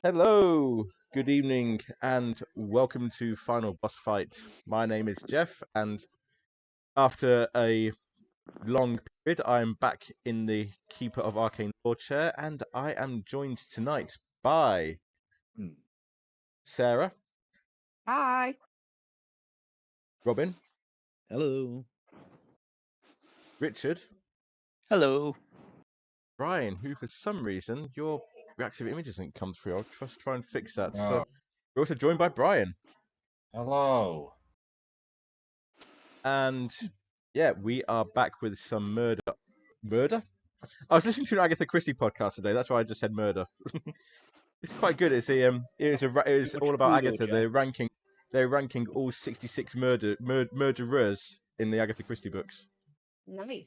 Hello, good evening, and welcome to Final Boss Fight. My name is Jeff, and after a long period, I'm back in the Keeper of Arcane Lore chair, and I am joined tonight by Sarah, Hi. Robin, Hello. Richard, Hello. Brian, who for some reason your reactive image hasn't come through. I'll try and fix that. So we're also joined by Brian. Hello. And yeah, we are back with some murder. Murder? I was listening to an Agatha Christie podcast today. That's why I just said murder. It's quite good. It's all about Agatha. They're ranking all 66 murderers in the Agatha Christie books. Nice.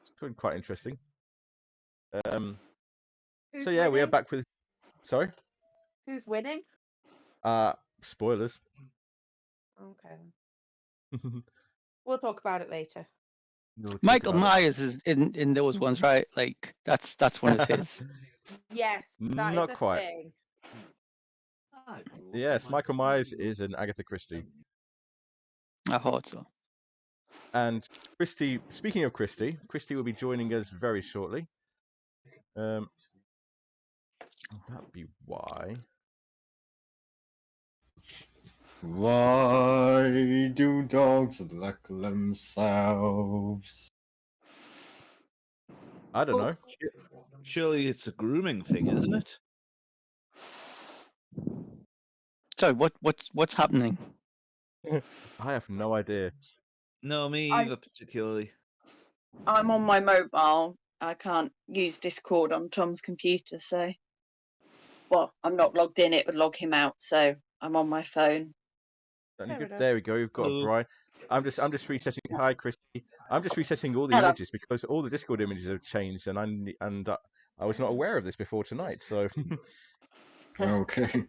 It's quite interesting. Who's So yeah, we are winning? back with. Sorry. Who's winning? Spoilers. Okay. We'll talk about it later. We'll talk Michael about it. Myers is in those ones, right? Like that's one of his. Yes, that is Not a quite. thing. Yes, Michael Myers is an Agatha Christie. I thought so. And Christie, speaking of Christie will be joining us very shortly. That'd be why. Why do dogs lick themselves? I don't know. Surely it's a grooming thing, isn't it? So what's happening? I have no idea. No, me I- either particularly. I'm on my mobile. I can't use Discord on Tom's computer, so well, I'm not logged in. It would log him out, so I'm on my phone. There we go. We've got Hello. Brian. I'm just resetting. Hi, Christy. I'm just resetting all the Hello. images because all the Discord images have changed, and I was not aware of this before tonight. So Okay.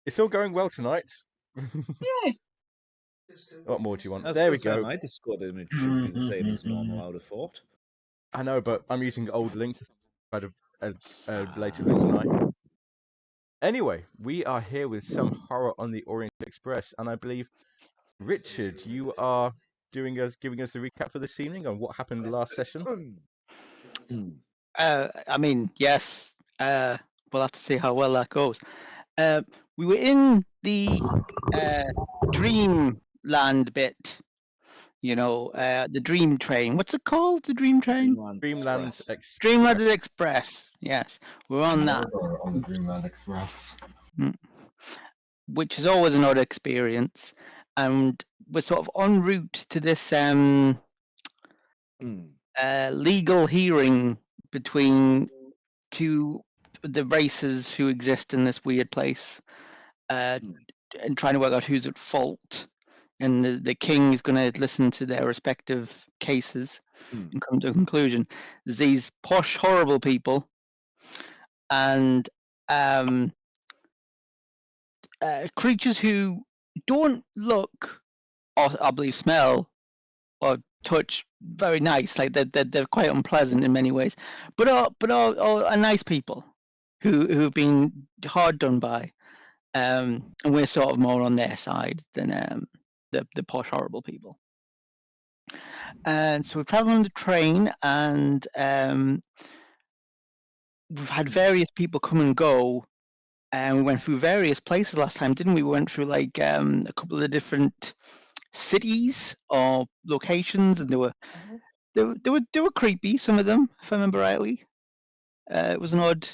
it's all going well tonight. Yeah. What more do you want? I was There we gonna say, go. My Discord image should be the same as normal, I would have thought. I know, but I'm using old links. I had a later link tonight. Anyway, we are here with some horror on the Orient Express, and I believe Richard, you are giving us the recap for this evening on what happened last session. I mean, yes. We'll have to see how well that goes. We were in the Dreamland bit. You know, the Dream Train. What's it called? The Dream Train? Dreamlands Express. Dreamland Express. Yes, we're on that. Murder on the Dreamland Express. Which is always an odd experience. And we're sort of en route to this legal hearing between the races who exist in this weird place, and trying to work out who's at fault. And the king is going to listen to their respective cases and come to a conclusion. There's these posh, horrible people, and creatures who don't look, or I believe smell, or touch very nice. Like they're quite unpleasant in many ways, but are nice people who've been hard done by, and we're sort of more on their side than the posh horrible people. And so we're traveling on the train, and we've had various people come and go. And we went through various places last time, didn't we? We went through like a couple of different cities or locations, and they were creepy. Some of them, if I remember rightly. It was an odd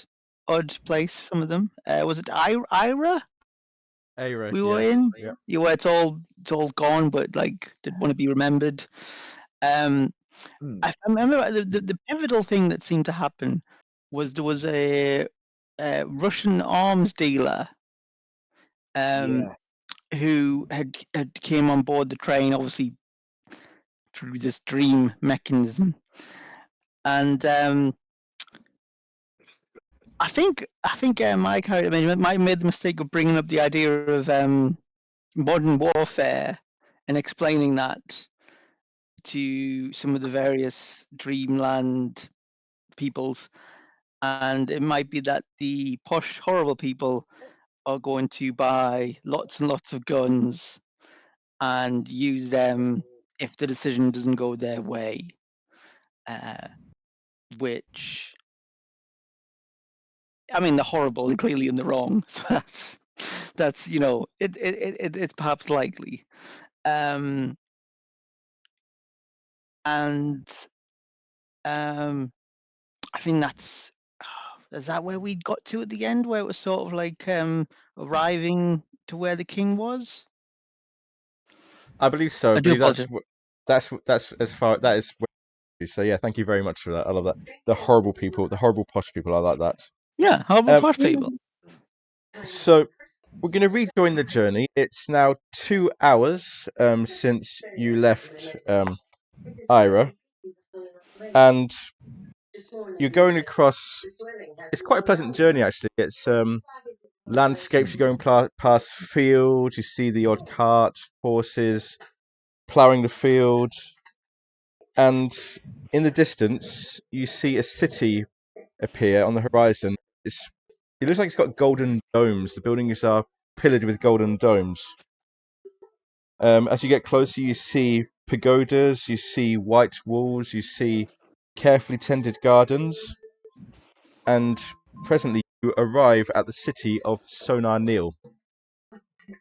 place. Some of them. Was it Ira? Ira, We were in. Yeah. You were. It's all gone, but like didn't want to be remembered. I remember the pivotal thing that seemed to happen was there was a Russian arms dealer who had came on board the train, obviously through this dream mechanism, and I think my character made the mistake of bringing up the idea of modern warfare and explaining that to some of the various Dreamland peoples, and it might be that the posh, horrible people are going to buy lots and lots of guns and use them if the decision doesn't go their way, which, I mean, they're horrible and clearly in the wrong, so that's it's perhaps likely. And I think that's is that where we got to at the end, where it was sort of like arriving to where the king was? I believe so. I I do believe that's apologize. as far that is. So yeah, thank you very much for that. I love that. The horrible people, the horrible posh people. I like that. Yeah, horrible posh people. So we're going to rejoin the journey. It's now 2 hours since you left Ira, and you're going across. It's quite a pleasant journey actually. It's landscapes. You're going past fields. You see the odd cart, horses ploughing the field, and in the distance you see a city appear on the horizon. It looks like it's got golden domes. The buildings are pillared with golden domes. As you get closer, you see pagodas, you see white walls, you see carefully tended gardens, and presently you arrive at the city of Sonarnil.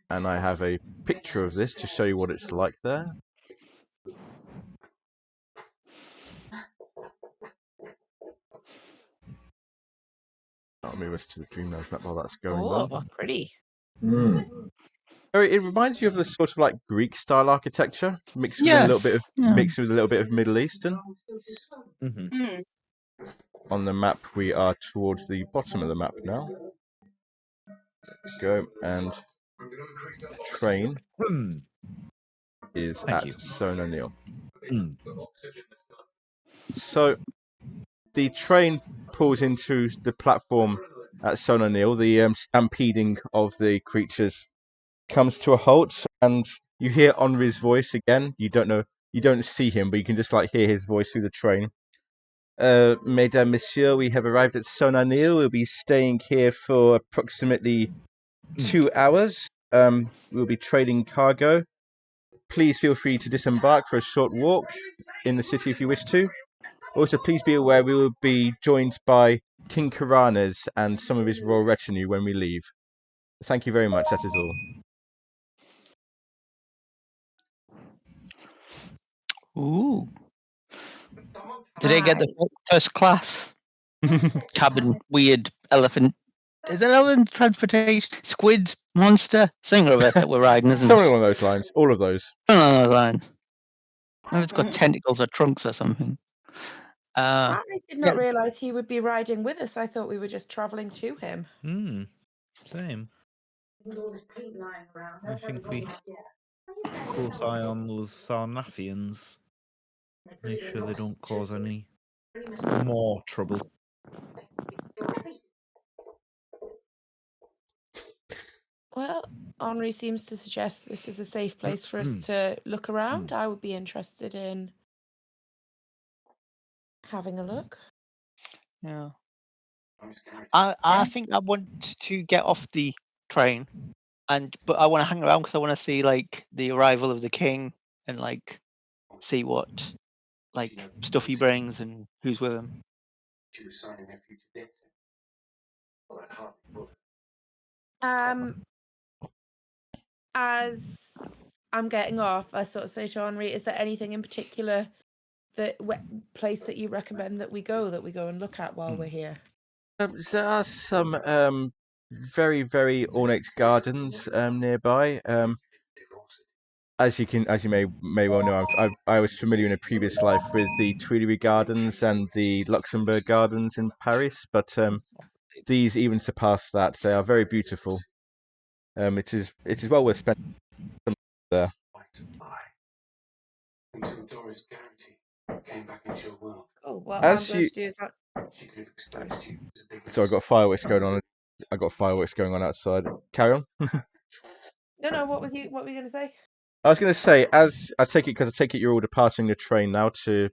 And I have a picture of this to show you what it's like there. I'll move us to the Dreamlands map while that's going Oh, on. pretty. It reminds you of the sort of like Greek style architecture, mixed with Yes. a little bit of Middle Eastern. Mm-hmm. On the map, we are towards the bottom of the map now. Go, and train is Thank at you. Sonarnil. Mm. So the train pulls into the platform at Sonarnil. The stampeding of the creatures comes to a halt, and you hear Henri's voice again. You don't see him, but you can just like hear his voice through the train. Mesdames, Messieurs, we have arrived at Sonarnil. We'll be staying here for approximately 2 hours. We'll be trading cargo. Please feel free to disembark for a short walk in the city if you wish to. Also, please be aware we will be joined by King Karanes and some of his royal retinue when we leave. Thank you very much. That is all. Ooh. Did they get the first class cabin? Weird elephant. Is it elephant transportation? Squid monster? Something of it that we're riding, isn't Something it? along those lines. All of those. Something along those lines. Maybe it's got tentacles or trunks or something. I did not yeah. realise he would be riding with us. I thought we were just travelling to him. Same. I think we close eye on those Sarnathians. Make sure they don't cause any more trouble. Well, Henri seems to suggest this is a safe place for us to look around. I would be interested in having a look. Yeah. I think I want to get off the train, but I want to hang around because I want to see like the arrival of the king and like see what like stuff he brings and who's with him. As I'm getting off, I sort of say to Henri, is there anything in particular place that you recommend that we go and look at while we're here? There are some very, very ornate gardens nearby. As you may well know, I was familiar in a previous life with the Tuileries Gardens and the Luxembourg Gardens in Paris, but these even surpass that. They are very beautiful. It is well worth spending some there. Oh, well, As I'm going to do is So I got fireworks going on. I got fireworks going on outside. Carry on. No, what were you going to say? I was going to say, as I take it you're all departing the train now to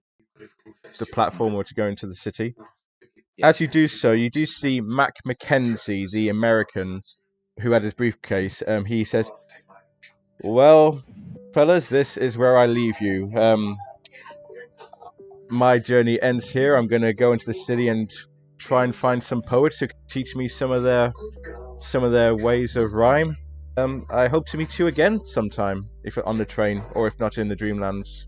the platform or to go into the city. As you do so, you do see Mac Mackenzie, the American who had his briefcase. He says, "Well, fellas, this is where I leave you. My journey ends here. I'm going to go into the city and try and find some poets who can teach me some of their ways of rhyme. I hope to meet you again sometime, if on the train, or if not in the Dreamlands."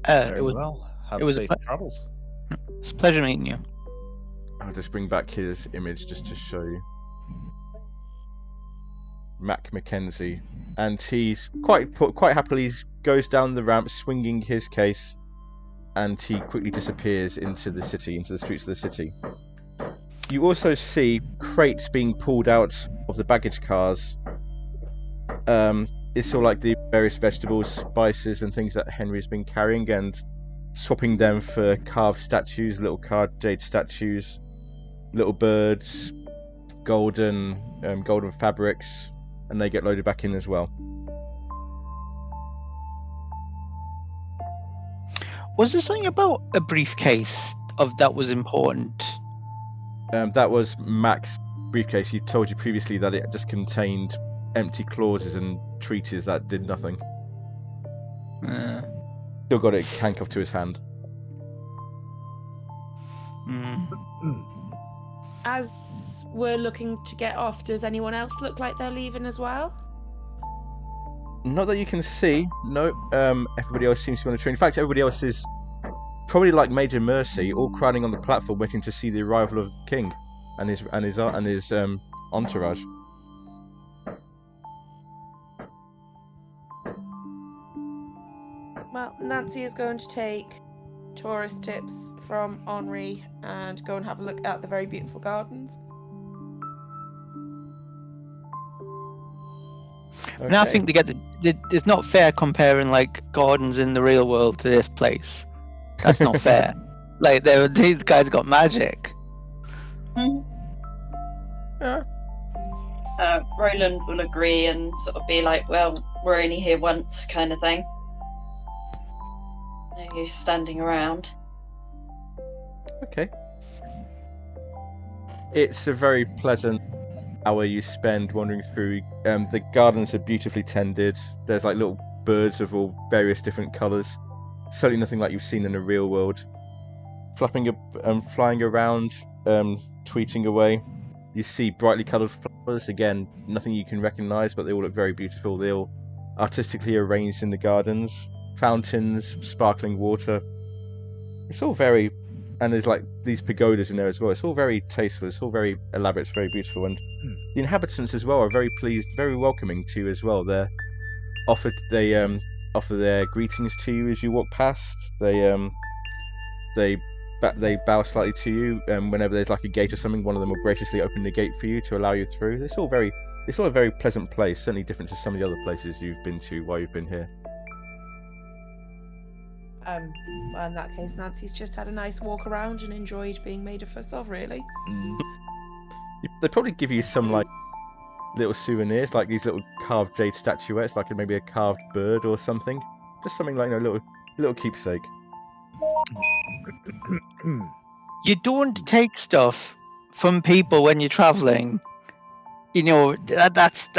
Very It was well. Have it was a safe ple- travels. it's a pleasure meeting you. I'll just bring back his image just to show you. Mac Mackenzie, and he's quite happily goes down the ramp swinging his case, and he quickly disappears into the city, into the streets of the city. You also see crates being pulled out of the baggage cars. It's all like the various vegetables, spices, and things that Henry's been carrying, and swapping them for carved statues, little carved jade statues, little birds, golden fabrics, and they get loaded back in as well. Was there something about a briefcase that was important? That was Mac's briefcase. He told you previously that it just contained empty clauses and treaties that did nothing. Still got it handcuffed to his hand. As we're looking to get off, does anyone else look like they're leaving as well? Not that you can see. No. Everybody else seems to be on the train. In fact, everybody else is probably like Major Mercy, all crowding on the platform, waiting to see the arrival of the King and his entourage. Well, Nancy is going to take tourist tips from Henri and go and have a look at the very beautiful gardens. And I think they get it's not fair comparing like gardens in the real world to this place. That's not fair. Like these guys got magic. Yeah. Roland will agree and sort of be like, well, we're only here once kind of thing. No use standing around. Okay. It's a very pleasant hour you spend wandering through. The gardens are beautifully tended. There's like little birds of all various different colours. Certainly nothing like you've seen in the real world. Flying around, tweeting away. You see brightly coloured flowers. Again, nothing you can recognise, but they all look very beautiful. They're all artistically arranged in the gardens. Fountains, sparkling water. It's all very... And there's like these pagodas in there as well. It's all very tasteful. It's all very elaborate. It's very beautiful. And the inhabitants as well are very pleased, very welcoming to you as well. They offer their greetings to you as you walk past. They bow slightly to you. Whenever there's like a gate or something, one of them will graciously open the gate for you to allow you through. It's all a very pleasant place. Certainly different to some of the other places you've been to while you've been here. Well, in that case, Nancy's just had a nice walk around and enjoyed being made a fuss of, really. They probably give you some like little souvenirs, like these little carved jade statuettes, like maybe a carved bird or something. Just something like a little keepsake. You don't take stuff from people when you're traveling. You know that's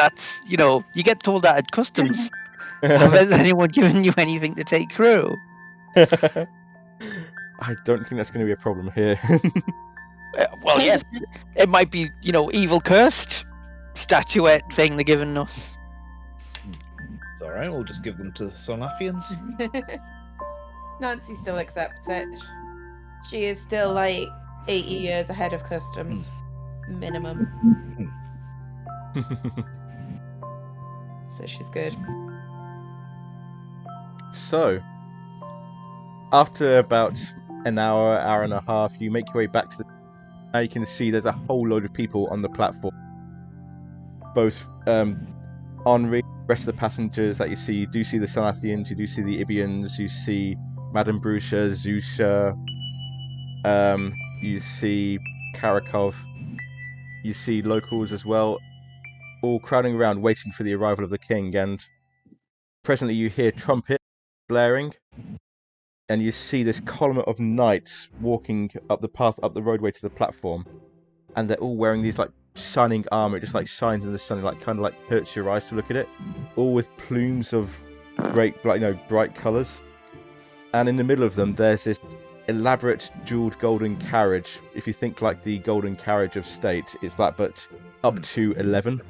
you get told that at customs. Has anyone given you anything to take through? I don't think that's going to be a problem here. Well, yes, it might be evil cursed statuette thing they're giving us. It's alright, we'll just give them to the Sarnathians. Nancy still accepts it. She is still like 80 years ahead of customs. Minimum. So she's good. So, after about an hour and a half, you make your way back to the... Now you can see there's a whole load of people on the platform. Both Henri, the rest of the passengers that you do see the Sarnathians, you do see the Ibians, you see Madame Brusha, Zusha, you see Karakov, you see locals as well, all crowding around waiting for the arrival of the king, and presently you hear trumpet blaring, and you see this column of knights walking up the path, up the roadway to the platform, and they're all wearing these like shining armor. It just like shines in the sun, like kind of like hurts your eyes to look at it. All with plumes of great, bright colors. And in the middle of them, there's this elaborate jeweled golden carriage. If you think like the golden carriage of state, it's that, but up to 11,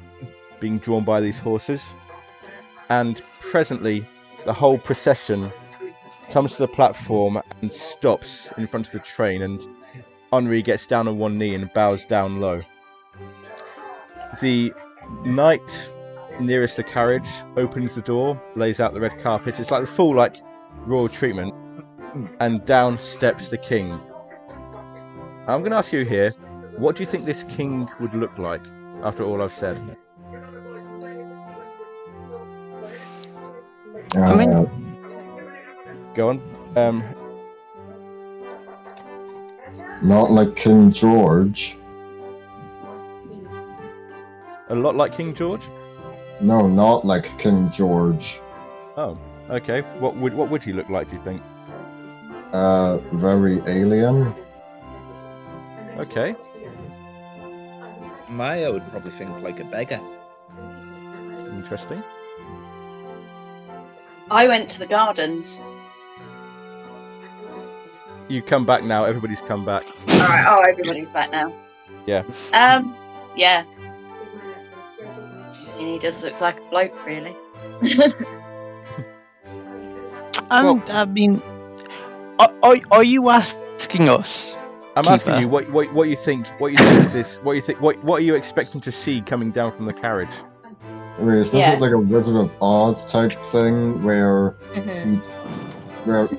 being drawn by these horses. And presently, the whole procession comes to the platform and stops in front of the train, and Henri gets down on one knee and bows down low. The knight nearest the carriage opens the door, lays out the red carpet. It's like the full royal treatment, and down steps the king. I'm going to ask you here, what do you think this king would look like after all I've said? I mean- Go on. Not like King George. A lot like King George? No, not like King George. Oh, okay. What would he look like, do you think? Very alien. Okay. Maya would probably think like a beggar. Interesting. I went to the gardens. You come back now. Everybody's come back. Alright, oh, everybody's back now. Yeah. Yeah. And he just looks like a bloke, really. Well- I mean, are you asking us? I'm Keeper. asking you what you think. What you think of this? What are you expecting to see coming down from the carriage? Wait, is this Yeah. like a Wizard of Oz type thing where Mhm.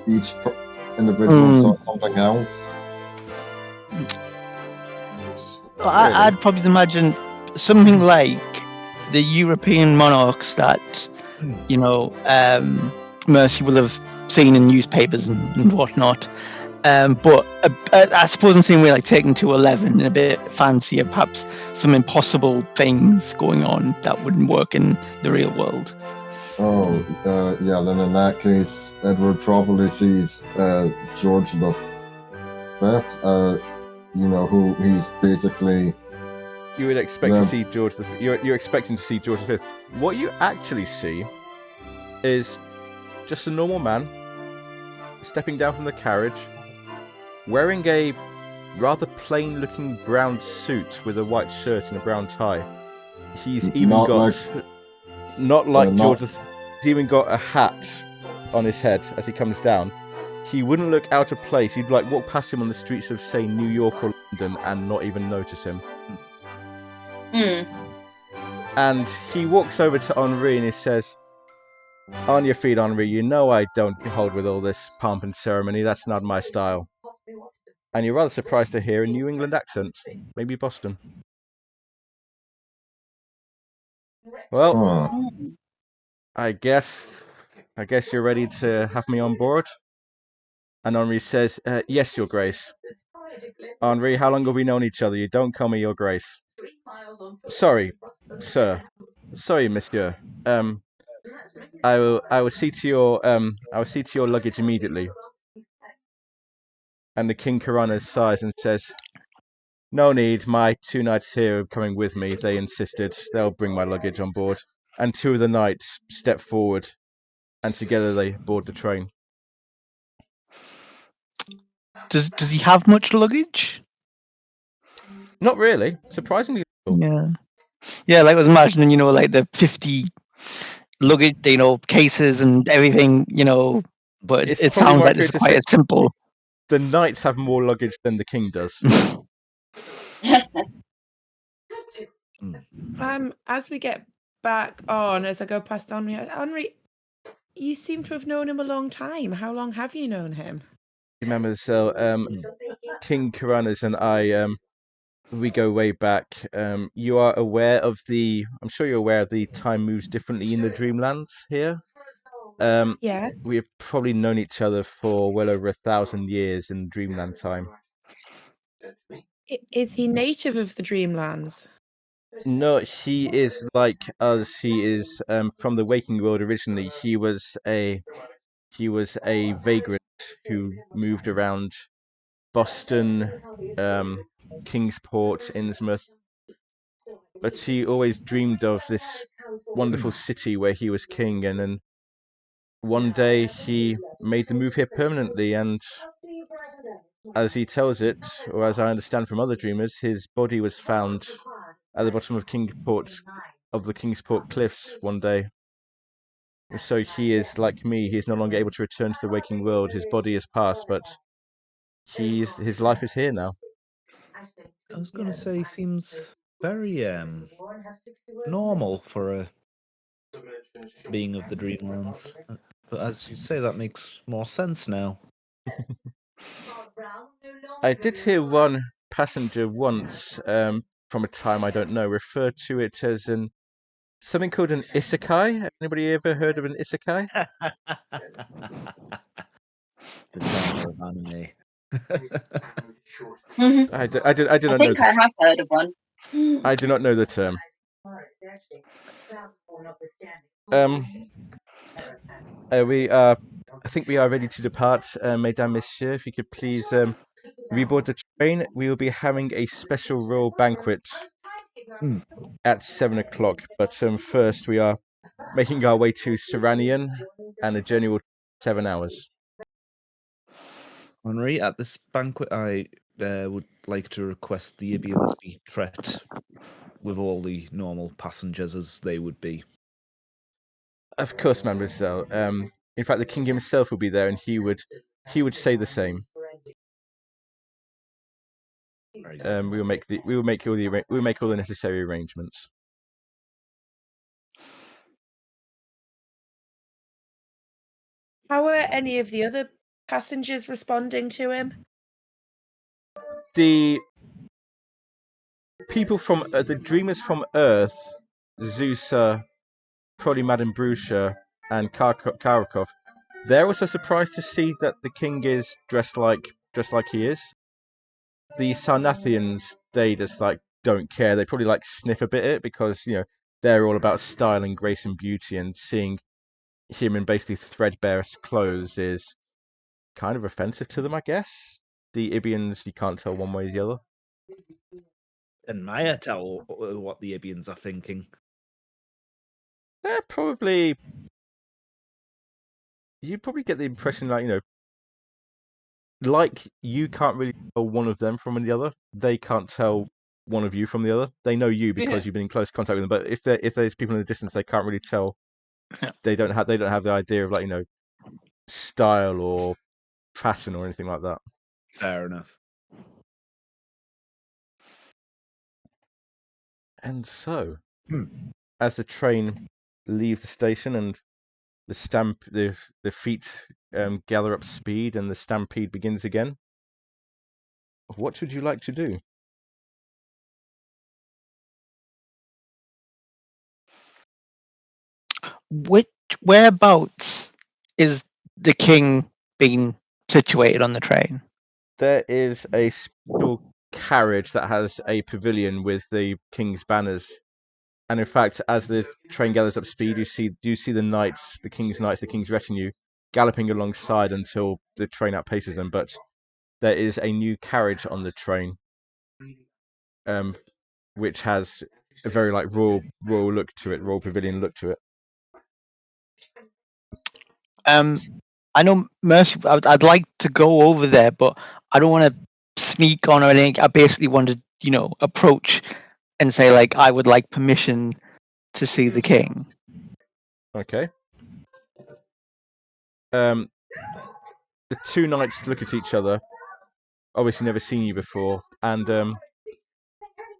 each individual Mm. saw something else? I'd probably imagine something like the European monarchs that, Mercy will have seen in newspapers and whatnot. But I suppose in the same way, like taken to 11 and a bit fancier, perhaps some impossible things going on that wouldn't work in the real world. Oh, yeah, then in that case, Edward probably sees George the Fifth, who he's basically... You would expect Yeah. to see George the. You're expecting to see George V. What you actually see is just a normal man stepping down from the carriage, wearing a rather plain-looking brown suit with a white shirt and a brown tie. He's even Not not like not- George the. He's even got a hat on his head as he comes down. He wouldn't look out of place. You'd walk past him on the streets of, say, New York or London and not even notice him. Mm. And he walks over to Henri and he says, "On your feet, Henri. You know I don't hold with all this pomp and ceremony. That's not my style." And you're rather surprised to hear a New England accent. Maybe Boston. Well, Huh. Mm. I guess you're ready to have me on board. And Henri says, "Yes, Your Grace." Henri, how long have we known each other? You don't call me Your Grace. Sorry, sir. Sorry, Monsieur. I will see to your luggage immediately. And the King Karana sighs and says, "No need. My 2 knights here are coming with me. They insisted. They'll bring my luggage on board." And 2 of the knights step forward, and together they board the train. Does he have much luggage? Not really. Surprisingly little. Yeah. Like I was imagining, like the 50 luggage, cases and everything, But It's it probably sounds more like it's accurate to quite say- a simple. The knights have more luggage than the king does. As we get back on, as I go past Henri, you seem to have known him a long time. How long have you known him? Remember, so King Karanas and I, we go way back. You are aware of I'm sure you're aware of the time moves differently in the Dreamlands here. Yes. We have probably known each other for well over 1,000 years in Dreamland time. Is he native of the Dreamlands? No, he is like us. He is from the waking world originally. He was a vagrant. who moved around Boston, Kingsport, Innsmouth, but he always dreamed of this wonderful city where he was king, and then one day he made the move here permanently, and as he tells it, or as I understand from other dreamers, his body was found at the bottom of the Kingsport cliffs one day. So he is like me, he is no longer able to return to the waking world. His body is past, but his life is here now. I was going to say he seems very normal for a being of the Dreamlands. But as you say, that makes more sense now. I did hear one passenger once, from a time I don't know, refer to it as something called an isekai. Anybody ever heard of an isekai? The genre of anime. I do not know. think I have heard of one. I do not know the term. I think we are ready to depart, mesdames, messieurs. If you could please reboard the train, we will be having a special royal banquet at 7 o'clock. But first, we are making our way to Sarnathian, and the journey will take 7 hours. Henri, at this banquet, I would like to request the Ibians be treated with all the normal passengers as they would be. Of course, mademoiselle. In fact, the king himself will be there, and he would say the same. We will make all the necessary arrangements. How are any of the other passengers responding to him? The people from the dreamers from Earth, Zeusa, probably Madame Brusha, and Karakov, they're also surprised to see that the king is dressed like he is. The Sarnathians, they just don't care. They probably sniff a bit at it because they're all about style and grace and beauty, and seeing him in basically threadbare clothes is kind of offensive to them, I guess. The Ibians, you can't tell one way or the other. Can Maya tell what the Ibians are thinking? Probably. You probably get the impression you can't really tell one of them from the other. They can't tell one of you from the other. They know you because you've been in close contact with them. But if there's people in the distance, they can't really tell. They don't have the idea of style or fashion or anything like that. Fair enough. And so, as the train leaves the station and the feet gather up speed and the stampede begins again, what would you like to do? Whereabouts is the king being situated on the train? There is a special carriage that has a pavilion with the king's banners, and in fact, as the train gathers up speed, you see the knights, the king's retinue, galloping alongside until the train outpaces them. But there is a new carriage on the train, which has a very royal look to it, royal pavilion look to it. I know Mercy. I'd like to go over there, but I don't want to sneak on or anything. I basically want to, approach and say I would like permission to see the king. Okay. The two knights look at each other, obviously never seen you before, and I'm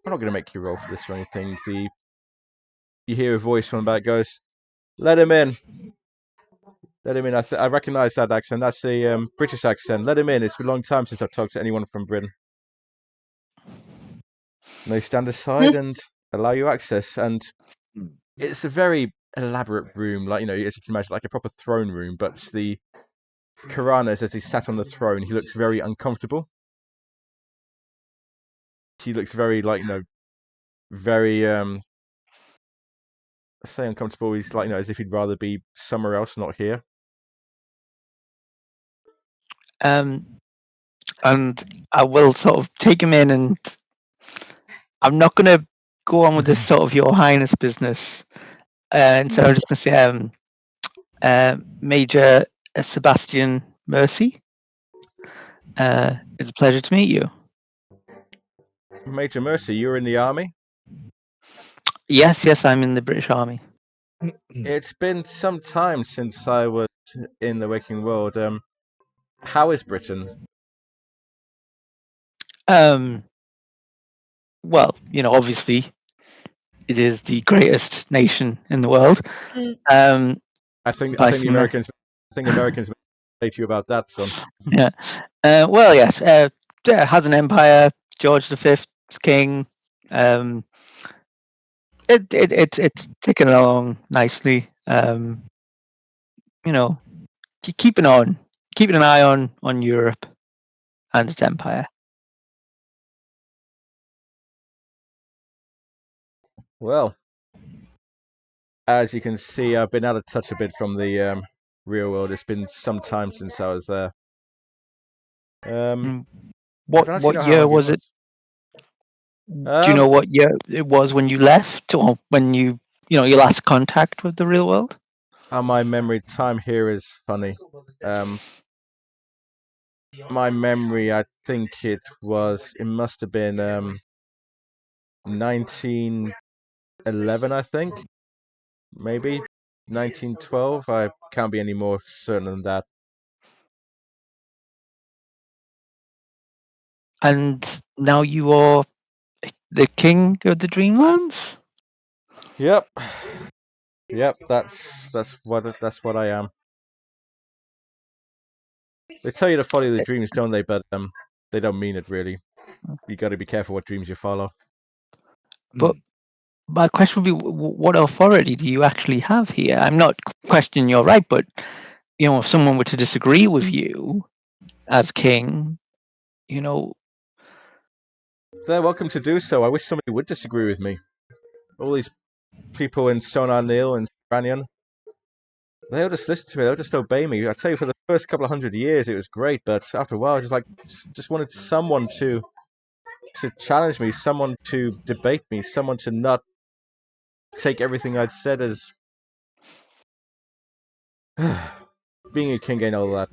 not going to make you roll for this or anything. You hear a voice from the back goes, "Let him in. Let him in." I recognise that accent. That's the British accent. Let him in. It's been a long time since I've talked to anyone from Britain. And they stand aside and allow you access, and it's a very elaborate room, as you can imagine, like a proper throne room. But the Karanas, as he sat on the throne, he looks very uncomfortable. He looks very very say uncomfortable. He's as if he'd rather be somewhere else, not here. and I will sort of take him in, and I'm not going to go on with this sort of Your Highness business. And so I'm just going to say, Major Sebastian Mercy. It's a pleasure to meet you. Major Mercy, you're in the army? Yes, I'm in the British Army. It's been some time since I was in the waking world. How is Britain? Well, obviously, it is the greatest nation in the world. I think By the some- Americans say to you about that, son. Yeah. Well, yes. Has an empire. George V is king. It's ticking along nicely. Keeping an eye on Europe and its empire. Well, as you can see, I've been out of touch a bit from the real world. It's been some time since I was there. What year was it? Do you know what year it was when you left, or when your last contact with the real world? My memory time here is funny. My memory, I think it must have been 1911, I think. Maybe 1912. I can't be any more certain than that. And now you are the king of the Dreamlands? Yep. That's what I am. They tell you to follow the dreams, don't they? But they don't mean it really. You got to be careful what dreams you follow. But my question would be, what authority do you actually have here? I'm not questioning your right, but if someone were to disagree with you as king, they're welcome to do so. I wish somebody would disagree with me. All these people in Sarnathians and Sarnathians, they'll just listen to me. They'll just obey me. I tell you, for the first couple of 100 years, it was great, but after a while, I just wanted someone to challenge me, someone to debate me, someone to not take everything I'd said as being a king ain't all that.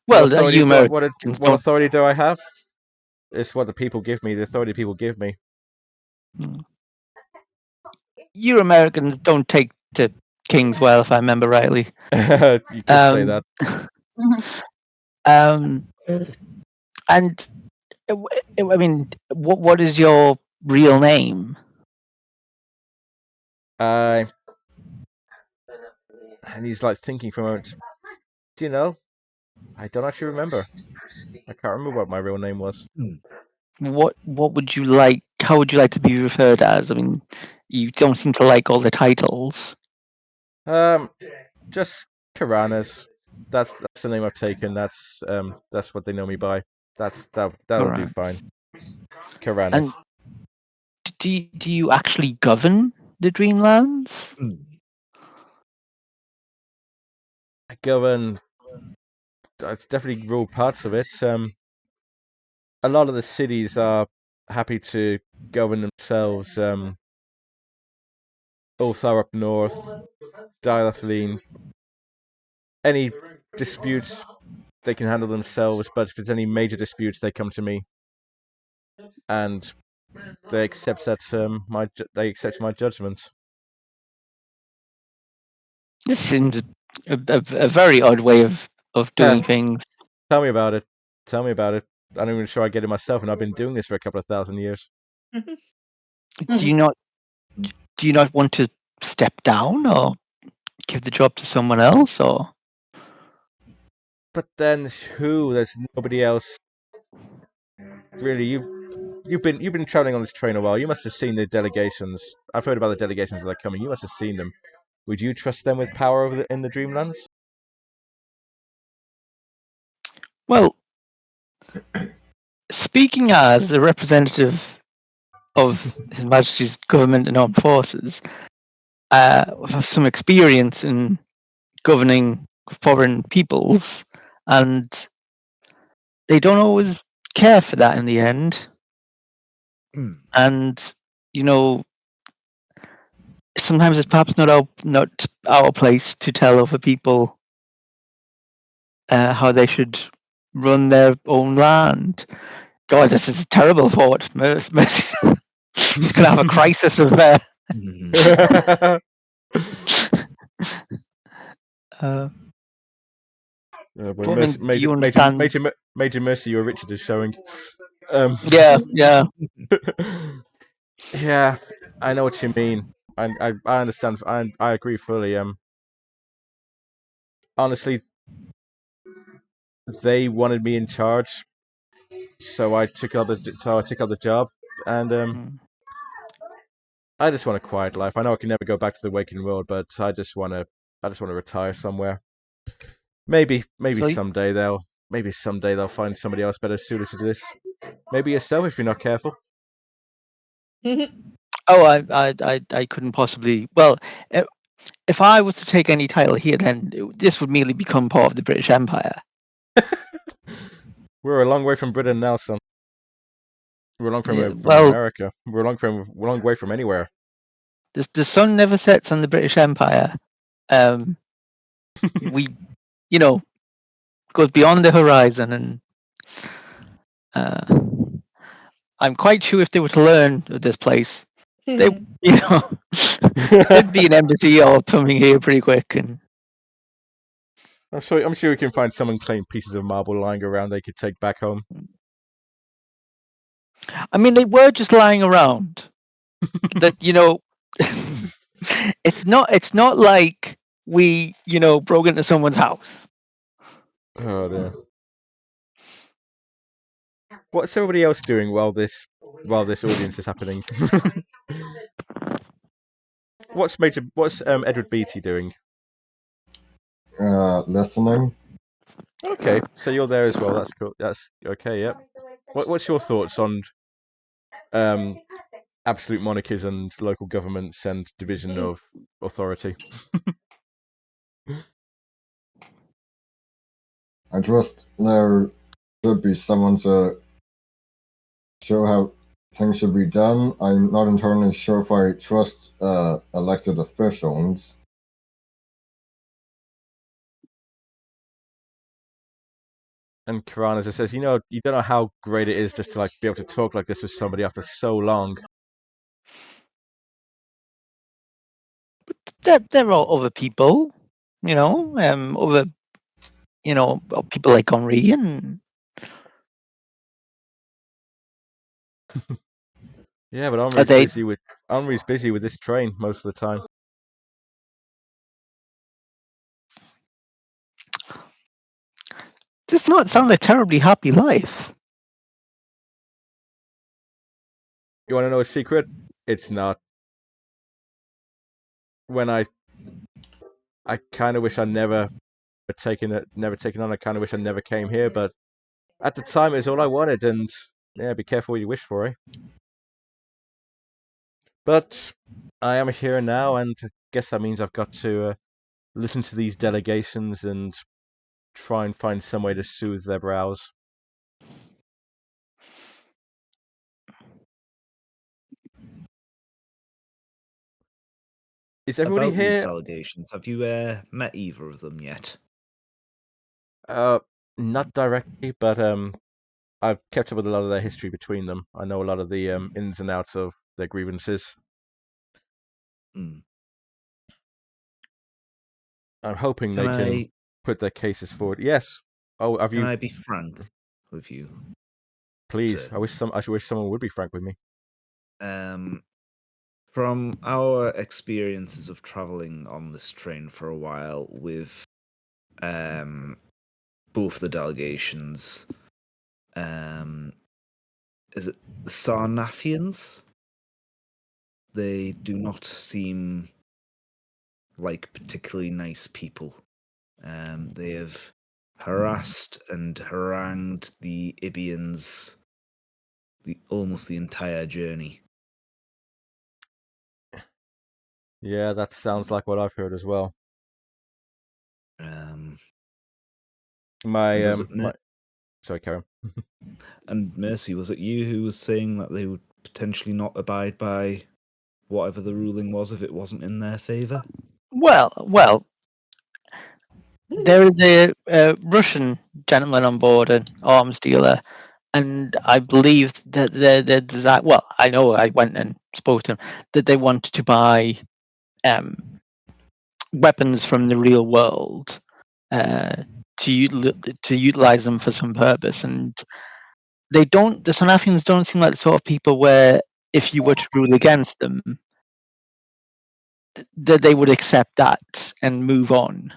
Well, what authority do I have? It's what the people give me. The authority people give me. You Americans don't take to kings well, if I remember rightly. You could say that. And I mean, what is your real name? And he's like thinking for a moment. Do you know? I don't actually remember. I can't remember what my real name was. What would you like? How would you like to be referred as? I mean, you don't seem to like all the titles. Just Karanas. That's the name I've taken. That's what they know me by. That'll do fine. Karanas. And do you actually govern the Dreamlands? I govern. It's definitely rule parts of it. A lot of the cities are happy to govern themselves. Ulthar up north, Diathleen. Any disputes they can handle themselves, but if there's any major disputes, they come to me, and they accept that they accept my judgment. This seems a very odd way of doing things. Tell me about it. Tell me about it. I'm not even sure I get it myself, and I've been doing this for a couple of thousand years. Do you not want to step down or give the job to someone else, or? But then who? There's nobody else. Really, you've been traveling on this train a while. You must have seen the delegations. I've heard about the delegations that are coming. You must have seen them. Would you trust them with power in the Dreamlands? Well, speaking as a representative of His Majesty's government and armed forces, I have some experience in governing foreign peoples, and they don't always care for that in the end. And sometimes it's perhaps not our place to tell other people how they should run their own land. God, this is a terrible thought. Mercy's he's gonna have a crisis of But Woman, do you understand? Major Mercy, your Richard is showing. Yeah. Yeah, I know what you mean. I understand. I agree fully. Honestly, they wanted me in charge, so I took up the job, and I just want a quiet life. I know I can never go back to the waking world, but I just want to retire somewhere. Maybe someday they'll find somebody else better suited to this. Maybe yourself if you're not careful. Oh, I couldn't possibly. Well, if I was to take any title here, then this would merely become part of the British Empire. We're a long way from Britain now, son. We're long from America. We're a long way from anywhere. The sun never sets on the British Empire. We, goes beyond the horizon, and I'm quite sure if they were to learn of this place, they, there'd be an embassy or something here pretty quick. And I'm sure we can find some unclaimed pieces of marble lying around they could take back home. I mean, they were just lying around. That it's not like we broke into someone's house. Oh dear. What's everybody else doing while this audience is happening? What's Edward Beatty doing? Listening. Okay, so you're there as well. That's cool. That's okay. Yep. What's your thoughts on absolute monarchies and local governments and division of authority? I trust there should be someone to show how things should be done. I'm not entirely sure if I trust elected officials. And Karan says, you don't know how great it is just to be able to talk like this with somebody after so long. But there are other people, other people like Henri and. Yeah, but Henri's busy with this train most of the time. Does not sound like a terribly happy life. You want to know a secret? It's not. When I kind of wish I never taken on. I kind of wish I never came here, but at the time it was all I wanted, and yeah, be careful what you wish for, eh? But I am here now, and I guess that means I've got to listen to these delegations and try and find some way to soothe their brows. Is everybody About here? These delegations, have you met either of them yet? Not directly, but I've kept up with a lot of their history between them. I know a lot of the ins and outs of their grievances. I'm hoping they can put their cases forward. Yes. Oh, have you? Can I be frank with you? Please. I wish someone would be frank with me. From our experiences of traveling on this train for a while with both the delegations, is it the Sarnathians? They do not seem like particularly nice people. They have harassed and harangued the Ibians almost the entire journey. Yeah, that sounds like what I've heard as well. And was it Sorry, Karen. And Mercy, was it you who was saying that they would potentially not abide by whatever the ruling was if it wasn't in their favour? Well, there is a Russian gentleman on board, an arms dealer, and I believe that that. Well, I know I went and spoke to him that they wanted to buy weapons from the real world to utilize them for some purpose, and they don't. The Sarnathians don't seem like the sort of people where if you were to rule against them, that they would accept that and move on.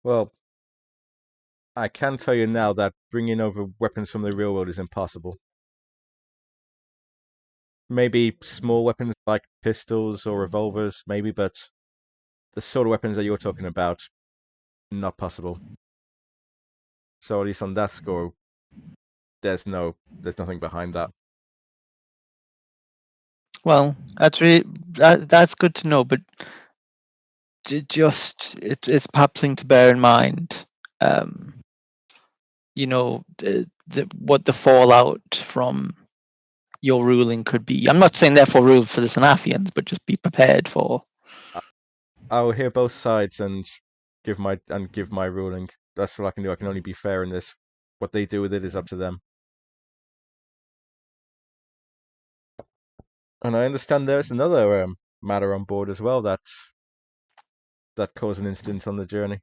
Well, I can tell you now that bringing over weapons from the real world is impossible. Maybe small weapons like pistols or revolvers, maybe, but the sort of weapons that you're talking about, not possible. So at least on that score, there's nothing behind that. Well, that's good to know, but it's perhaps something to bear in mind. What the fallout from your ruling could be. I'm not saying therefore rule for the Sarnathians, but just be prepared for. I will hear both sides and give my ruling. That's all I can do. I can only be fair in this. What they do with it is up to them. And I understand there's another matter on board as well that caused an incident on the journey.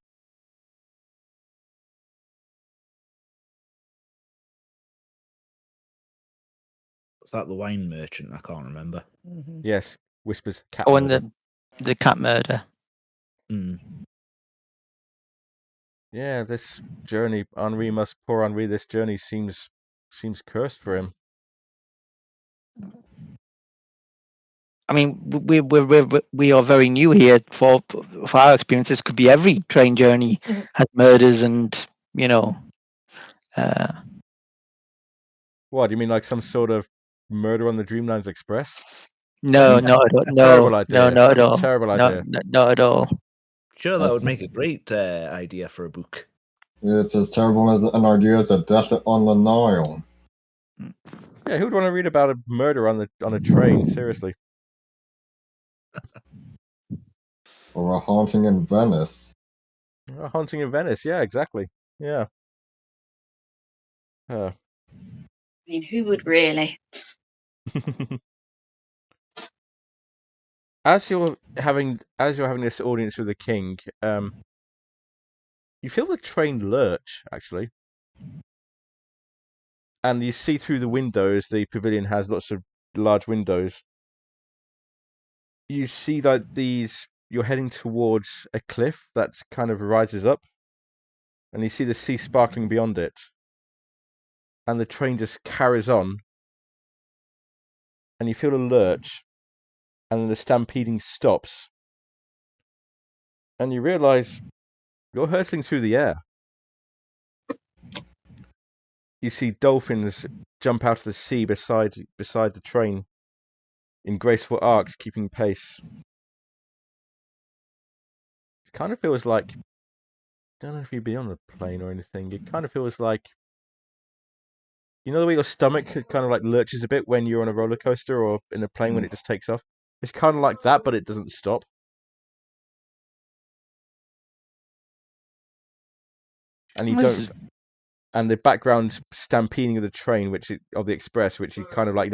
Was that the wine merchant? I can't remember. Mm-hmm. Yes, Whispers cat Oh, and murder. the cat murder. Yeah, this journey, poor Henri, this journey seems cursed for him. I mean, we are very new here. For our experience, this could be every train journey has murders and What, do you mean like some sort of murder on the Dreamlands Express? no, That's not at all. terrible No, idea. not at That's a all. terrible idea. Not at all. Sure, that That's- would make a great idea for a book. It's as terrible as an idea as a desert on the Nile. Yeah, who would want to read about a murder on a train? Seriously. Or a haunting in Venice. A haunting in Venice. Yeah, exactly. Yeah. I mean, who would really? As you're having this audience with the king, you feel the train lurch actually, and you see through the windows. The pavilion has lots of large windows. You see that you're heading towards a cliff that kind of rises up, and you see the sea sparkling beyond it, and the train just carries on, and you feel a lurch, and then the stampeding stops, and you realize you're hurtling through the air. You see dolphins jump out of the sea beside the train in graceful arcs, keeping pace. It kind of feels like, I don't know if you'd be on a plane or anything. It kind of feels like, you know the way your stomach kind of like lurches a bit when you're on a roller coaster or in a plane when it just takes off? It's kind of like that, but it doesn't stop. And you don't, and the background stampeding of the train, of the express, which you kind of like,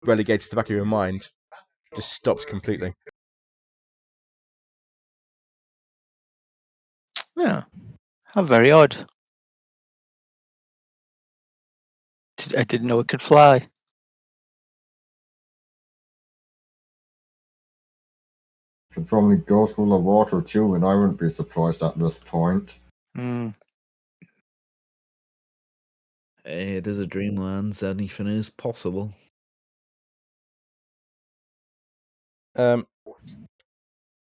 relegated to the back of your mind, just stops completely. Yeah, how very odd. I didn't know it could fly. Could probably go through the water too, and I wouldn't be surprised at this point. Hey, it is a Dreamlands. Anything is possible. One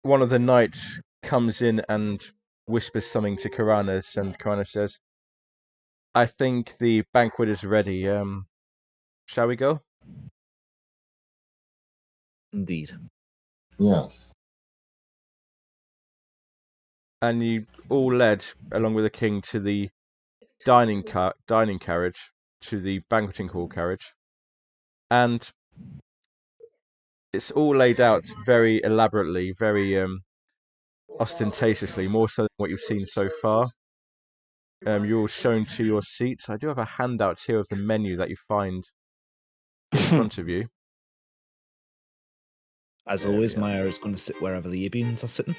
of the knights comes in and whispers something to Karanas, and Karana says, "I think the banquet is ready. Shall we go?" Indeed. Yes. and you all led, along with the king, to the dining carriage, to the banqueting hall carriage, and it's all laid out very elaborately, very ostentatiously, more so than what you've seen so far. You're all shown to your seats. I do have a handout here of the menu that you find in front of you. As always, Maya is going to sit wherever the Ibians are sitting.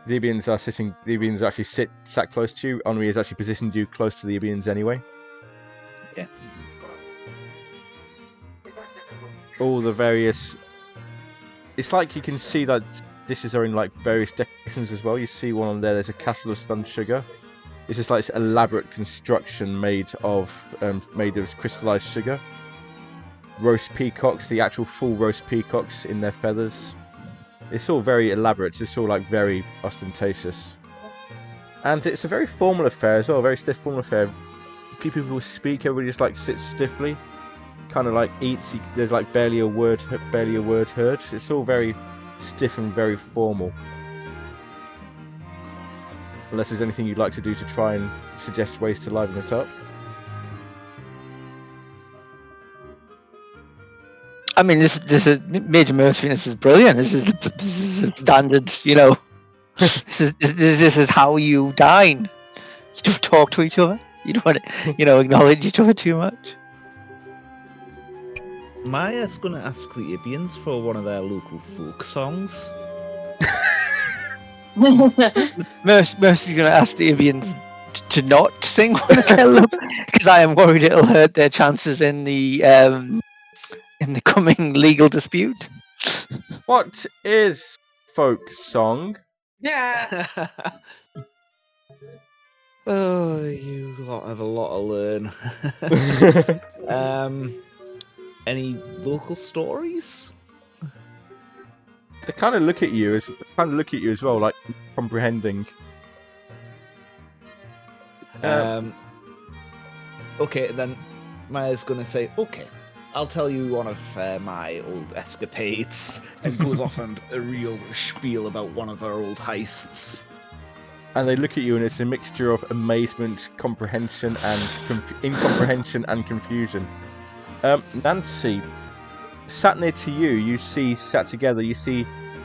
The Ibians are sitting. The Ibians actually sat close to you. Henri has actually positioned you close to the Ibians anyway. Yeah. All the various. It's like you can see that dishes are in like various decorations as well. You see one on there. There's a castle of spun sugar. It's just like this elaborate construction made of crystallized sugar. Roast peacocks, the actual full roast peacocks in their feathers. It's all very elaborate. It's all like very ostentatious. And it's a very formal affair as well. A very stiff formal affair. Few people speak. Everybody just like sits stiffly, kind of like eats. There's like barely a word heard. It's all very stiff and very formal. Unless there's anything you'd like to do to try and suggest ways to liven it up. I mean, this is Major Murphy. This is brilliant. This is a standard. This is how you dine. You don't talk to each other. You don't want to, acknowledge each other too much. Maya's going to ask the Ibians for one of their local folk songs. Mercy's going to ask the Ibians to not sing one of their because I am worried it'll hurt their chances in the coming legal dispute. What is folk song? Yeah. Oh, you lot have a lot to learn. Any local stories? They kind of look at you as well, like comprehending. Okay, then Maya's gonna say, okay, I'll tell you one of my old escapades, and goes off on a real spiel about one of her old heists. And they look at you, and it's a mixture of amazement, comprehension, and incomprehension and confusion. Nancy, sat near to you, you see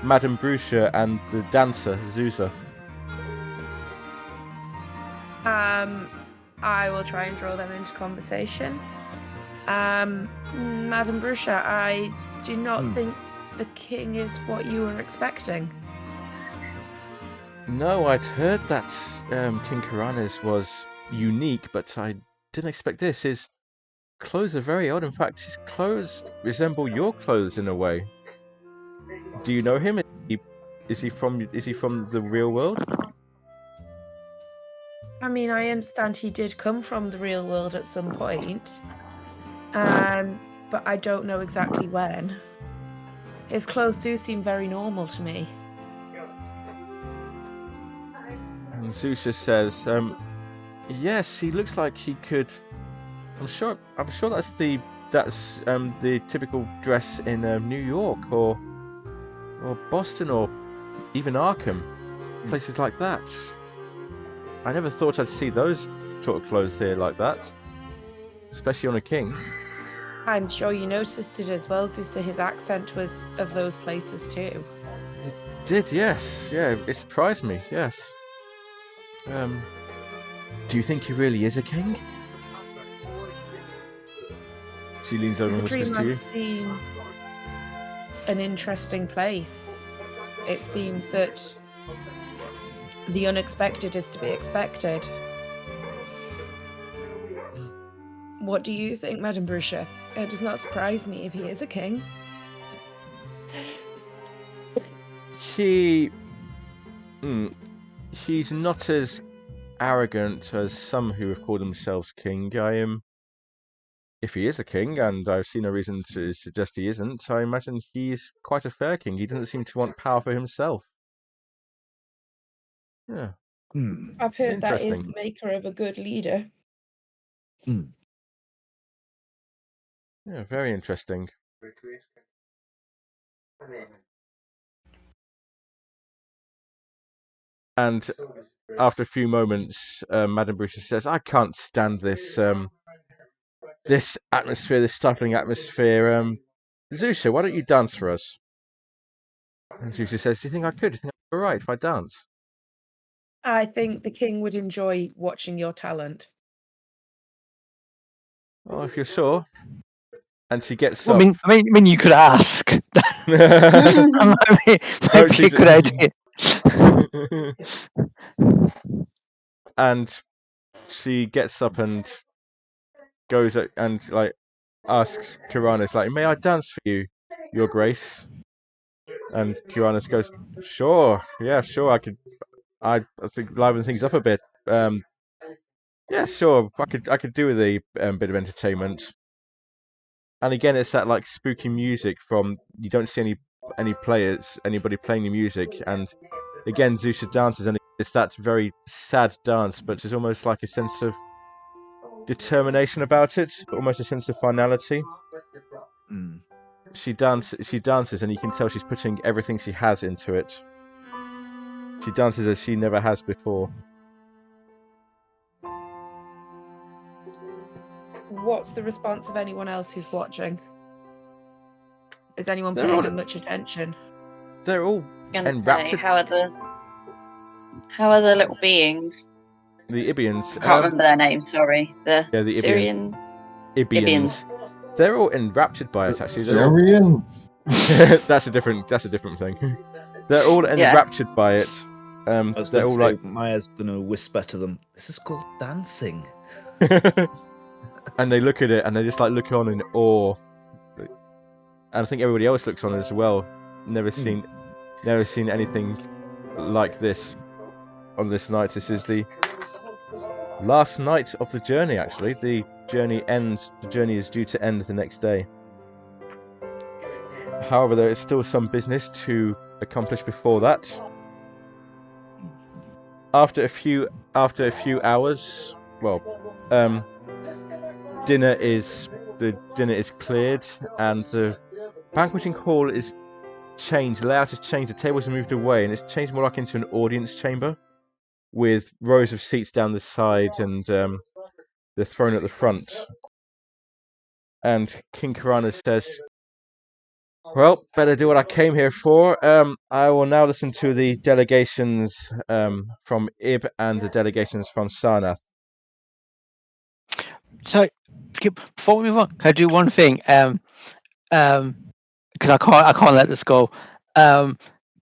Madame Brusha and the dancer Zusa. I will try and draw them into conversation. Madame Brusha, I do not think the king is what you were expecting. No, I'd heard that King Karanis was unique, but I didn't expect this. His clothes are very odd. In fact, his clothes resemble your clothes in a way. Do you know him? Is he from the real world? I mean, I understand he did come from the real world at some point, but I don't know exactly when. His clothes do seem very normal to me. And Zusha says, yes, he looks like he could. I'm sure that's the typical dress in New York or Boston or even Arkham, places like that. I never thought I'd see those sort of clothes here like that, especially on a king. I'm sure you noticed it as well, Zusa. His accent was of those places too. It did, yes. Yeah, it surprised me, yes. Do you think he really is a king? She leans over and whispers to you. Dreamlands seem an interesting place. It seems that the unexpected is to be expected. What do you think, Madame Brusha? It does not surprise me if he is a king. He's not as arrogant as some who have called themselves king. If he is a king, and I've seen no reason to suggest he isn't, I imagine he's quite a fair king. He doesn't seem to want power for himself. Yeah. I've heard that is the maker of a good leader. Yeah, very interesting. And after a few moments, Madame Brewster says, "I can't stand this this atmosphere, this stifling atmosphere. Zusha, why don't you dance for us?" And Zusha says, "Do you think I could? Do you think I'd be alright if I dance?" I think the king would enjoy watching your talent. "Oh, if you're sure." And she gets Well, up. I mean, you could ask. Might be a good idea. And she gets up and goes and like asks Kuranes, like, "May I dance for you, Your Grace?" And Kuranes goes, "Sure, yeah, sure. I think liven things up a bit. Yeah, sure. I could do with a bit of entertainment." And again, it's that like spooky music from you don't see anybody playing the music, and again Zusha dances, and it's that very sad dance, but there's almost like a sense of determination about it, almost a sense of finality. She dances, and you can tell she's putting everything she has into it. She dances as she never has before. What's the response of anyone else who's watching? Is anyone They're paying all- them much attention? They're all Gonna enraptured. say, how are the little beings? The Ibians. I can't remember their name. Sorry, the Ibians. Syrian. Ibians. They're all enraptured by it. Actually, Syrians. That's a different thing. They're all enraptured by it. I was They're going all to say, like, Maya's going to whisper to them, "This is called dancing." and they look at it and they just like look on in awe. And I think everybody else looks on as well. Never seen anything like this on this night. This is the last night of the journey. Actually, the journey is due to end the next day. However, there is still some business to accomplish before that. After a few hours, dinner is cleared and the banqueting hall is changed. The layout has changed. The tables are moved away and it's changed more like into an audience chamber with rows of seats down the side and the throne at the front. And King Kuranes says, "Well, better do what I came here for. I will now listen to the delegations from Ib and the delegations from Sarnath." So, before we move on, can I do one thing? Because I can't let this go.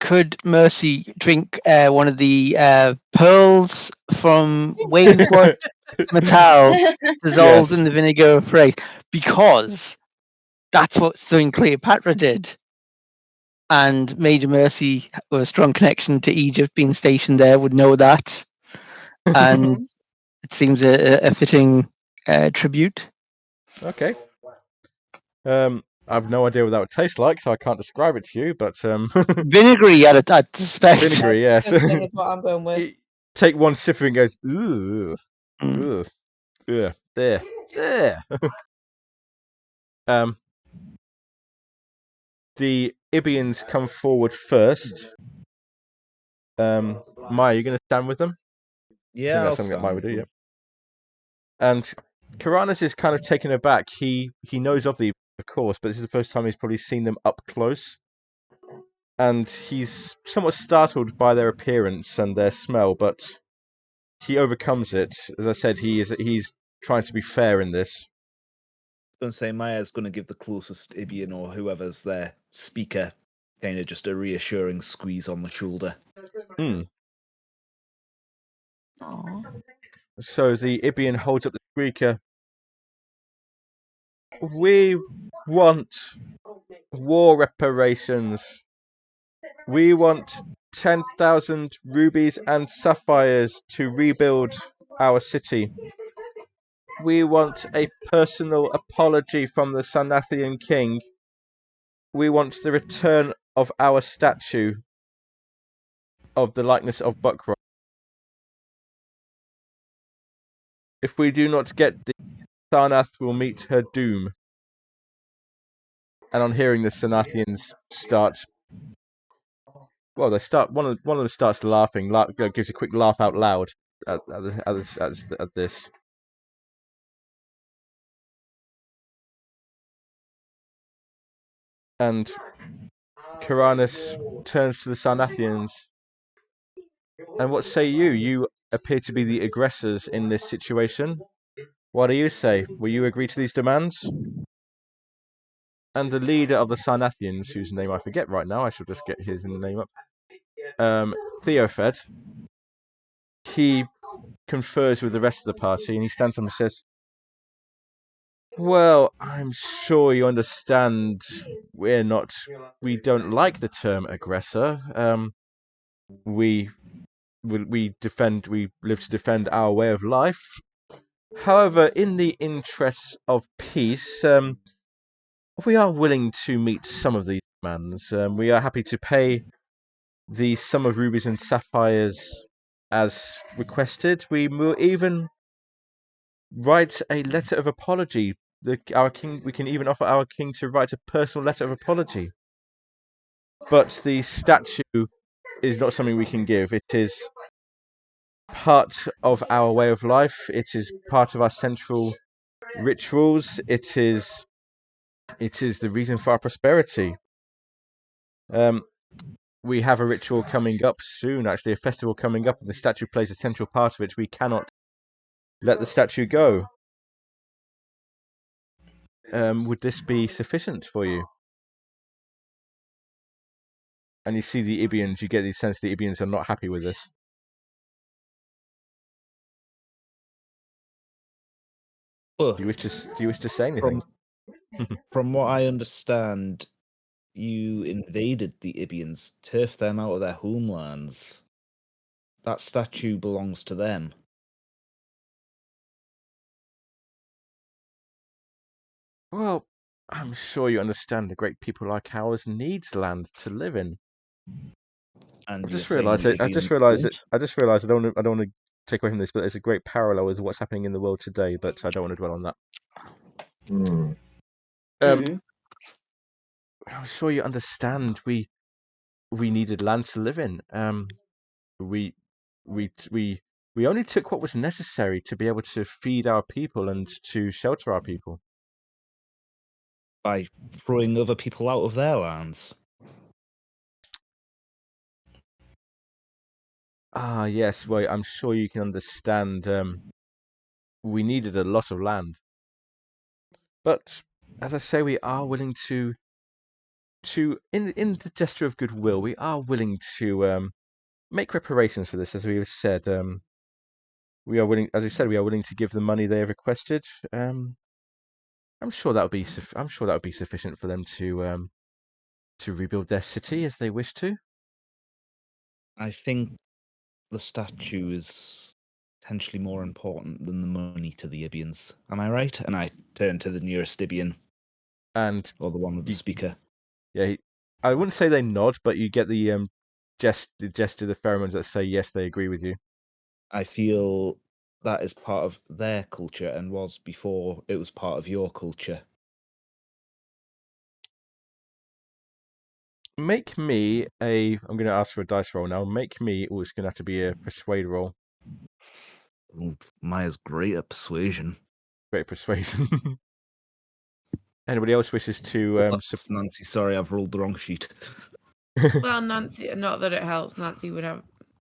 Could Mercy drink one of the pearls from Wavewood Metal dissolved in the vinegar of Frey? Because that's what Queen Cleopatra did. And Major Mercy, with a strong connection to Egypt, being stationed there, would know that. And it seems a fitting tribute. Okay. I've no idea what that would taste like, so I can't describe it to you. But vinegary, I'd suspect. Vinegary, yes. Is what I'm going with. Take one sip of it and goes, ugh, ugh, ugh, there. The Ibians come forward first. Maya, you're going to stand with them? Yeah, that's something that Maya would do, yeah. And Kuranes is kind of taken aback. He knows of the, of course, but this is the first time he's probably seen them up close. And he's somewhat startled by their appearance and their smell, but he overcomes it. As I said, he's trying to be fair in this. I was going to say, Maya's going to give the closest Ibian or whoever's their speaker kind of just a reassuring squeeze on the shoulder. Aww. So the Ibian holds up the speaker. "We want war reparations. We want 10,000 rubies and sapphires to rebuild our city. We want a personal apology from the Sarnathian king. We want the return of our statue of the likeness of Buckrock. If we do not get this, Sarnath will meet her doom." And on hearing this, Sarnathians start Well, they start. One of them starts laughing. Gives a quick laugh out loud at this. And Karanis turns to the Sarnathians. And what say you? You appear to be the aggressors in this situation. What do you say? Will you agree to these demands? And the leader of the Sarnathians, whose name I forget right now, I shall just get his name up. Theophed. He confers with the rest of the party, and he stands up and says, "Well, I'm sure you understand. We don't like the term aggressor. We live to defend our way of life. However, in the interests of peace, we are willing to meet some of these demands. We are happy to pay the sum of rubies and sapphires as requested. We will even write a letter of apology. We can even offer our king to write a personal letter of apology. But the statue is not something we can give. It is part of our way of life. It is part of our central rituals. It is the reason for our prosperity. We have a ritual coming up soon, actually, a festival coming up, and the statue plays a central part of it. We cannot let the statue go. Would this be sufficient for you?" And you see the Ibians, you get the sense the Ibians are not happy with this. But Do you wish to say anything? from what I understand, you invaded the Ibians, turfed them out of their homelands. That statue belongs to them. Well, I'm sure you understand a great people like ours needs land to live in. And I just realised that. I just realised I don't want to take away from this, but there's a great parallel with what's happening in the world today. But I don't want to dwell on that. I'm sure you understand. We needed land to live in. We only took what was necessary to be able to feed our people and to shelter our people. By throwing other people out of their lands. Ah, yes. Well, I'm sure you can understand. We needed a lot of land, but as I say, we are willing to in the gesture of goodwill, we are willing to make reparations for this. As we have said, we are willing, as I said, we are willing to give the money they have requested. I'm sure that would be sufficient for them to rebuild their city as they wish to. I think the statue is potentially more important than the money to the Ibians. Am I right? And I turn to the nearest Ibian. Or the one with the speaker. Yeah, I wouldn't say they nod, but you get the gesture, the pheromones that say yes, they agree with you. I feel that is part of their culture and was before it was part of your culture. Make me I'm going to ask for a dice roll now. Make me, it's going to have to be a persuade roll. Ooh, Maya's great at persuasion. Great persuasion. Anybody else wishes to... Nancy, sorry, I've rolled the wrong sheet. Well, Nancy, not that it helps, Nancy would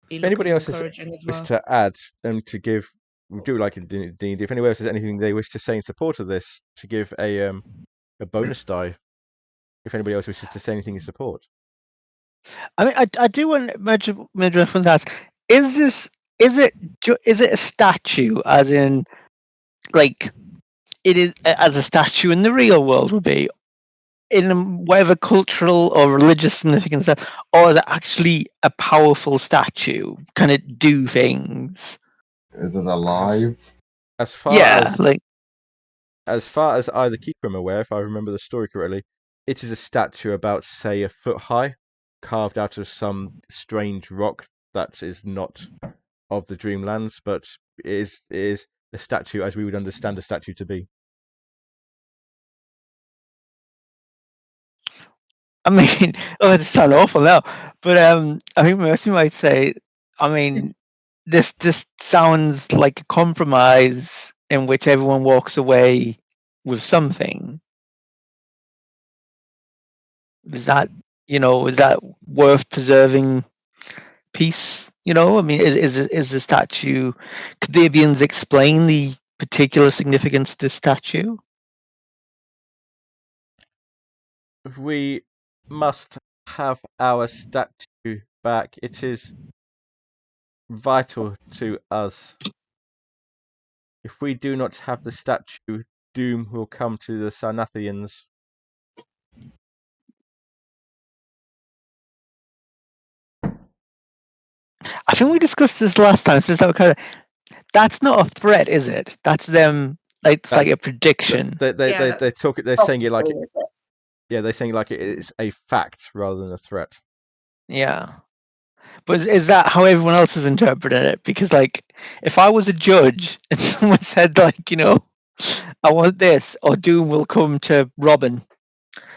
be looking anybody else encouraging as well. wish to add, to give... We do like in D&D. If anybody else has anything they wish to say in support of this, to give a bonus die. If anybody else wishes to say anything in support. I mean, I do want to make reference to ask: is it a statue, as in, like, it is as a statue in the real world would be, in whatever cultural or religious significance, or is it actually a powerful statue? Can it do things? Is it alive? As far as I, the keeper, am aware, if I remember the story correctly, it is a statue about, say, a foot high, carved out of some strange rock that is not of the Dreamlands, but it is a statue as we would understand a statue to be. I mean, oh, it sounds awful now, but I think Mercy might say, I mean, this sounds like a compromise in which everyone walks away with something. Is that worth preserving peace? I mean, is the statue? Could the Ibians explain the particular significance of this statue? We must have our statue back. It is vital to us. If we do not have the statue, doom will come to the Sarnathians. I think we discussed this last time. So that's not a threat, is it? That's them. It's like a prediction. They talk it. They're saying it like they're saying like it is a fact rather than a threat. Yeah. But is that how everyone else is interpreting it? Because, like, if I was a judge and someone said, like, I want this, or doom will come to Robin,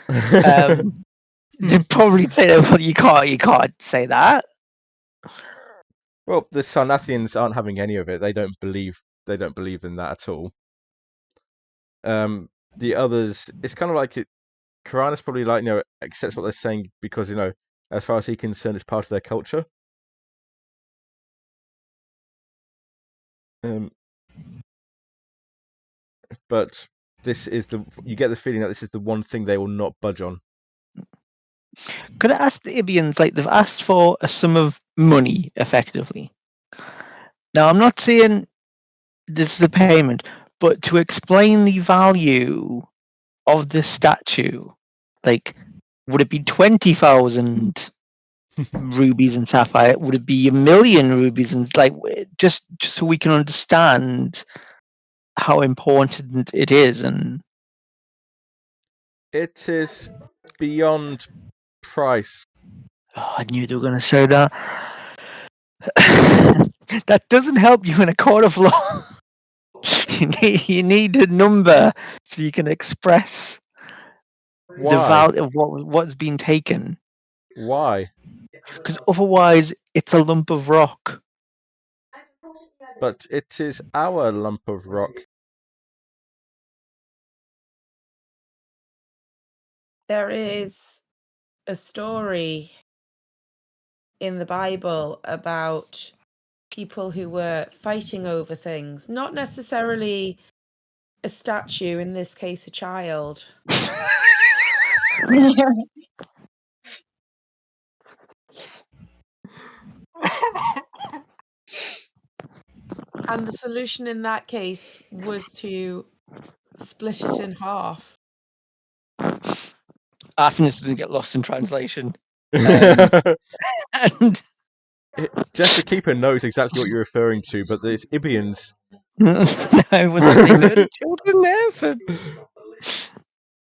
they'd probably say, well, you can't say that. Well, the Sarnathians aren't having any of it. They don't believe in that at all. The others, it's kind of like Karanis probably like accepts what they're saying because as far as he's concerned, it's part of their culture. But this is you get the feeling that this is the one thing they will not budge on. Could I ask the Ibians, like, they've asked for a sum of money, effectively. Now, I'm not saying this is a payment, but to explain the value of this statue, like, would it be 20,000 rubies and sapphire? Would it be 1,000,000 rubies? And, like, just so we can understand how important it is. And it is beyond price. Oh, I knew they were going to say that. That doesn't help you in a court of law. You need a number so you can express the value of what's been taken. Why? Because otherwise, it's a lump of rock. But it is our lump of rock. There is a story in the Bible about people who were fighting over things, not necessarily a statue, in this case a child. And the solution in that case was to split it in half. I think this doesn't get lost in translation. And Jessica Keeper knows exactly what you're referring to, but there's Ibians. I was like, children there.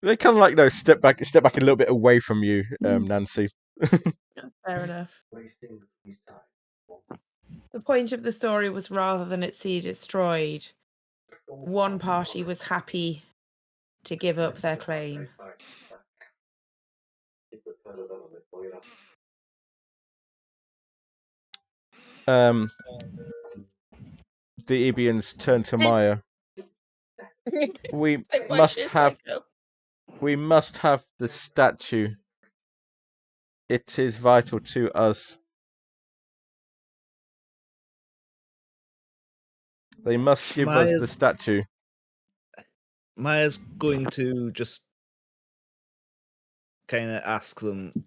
They kind of like step back a little bit away from you, Nancy. That's fair enough. The point of the story was rather than it see destroyed, one party was happy to give up their claim. The Ibians turn to Maya. We must have the statue. It is vital to us. They must give us the statue. Maya's going to just kind of ask them,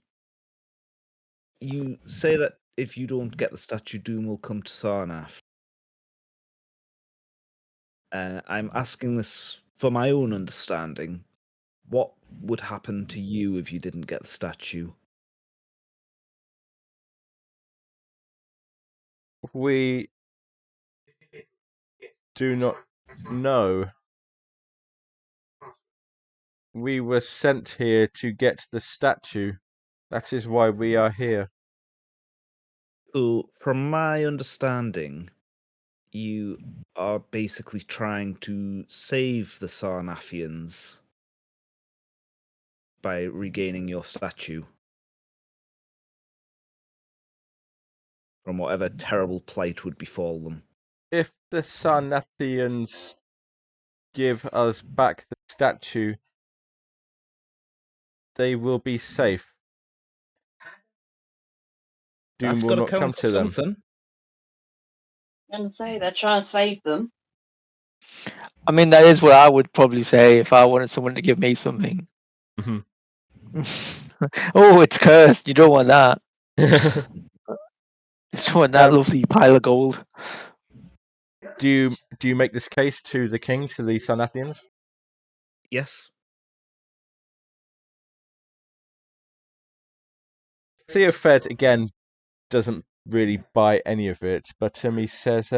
you say that if you don't get the statue, doom will come to Sarnath. I'm asking this for my own understanding. What would happen to you if you didn't get the statue? We do not know. We were sent here to get the statue. That is why we are here. So, from my understanding, you are basically trying to save the Sarnathians. by regaining your statue from whatever terrible plight would befall them. If the Sarnathians give us back the statue, they will be safe. Doom That's will got to not come count for to them. something. I'm gonna say they're trying to save them. I mean, that is what I would probably say if I wanted someone to give me something. Mhm. Oh, it's cursed. You don't want that. You don't want that lovely pile of gold. Do you make this case to the king, to the Sarnathians? Yes. Theophed again doesn't really buy any of it, but he says,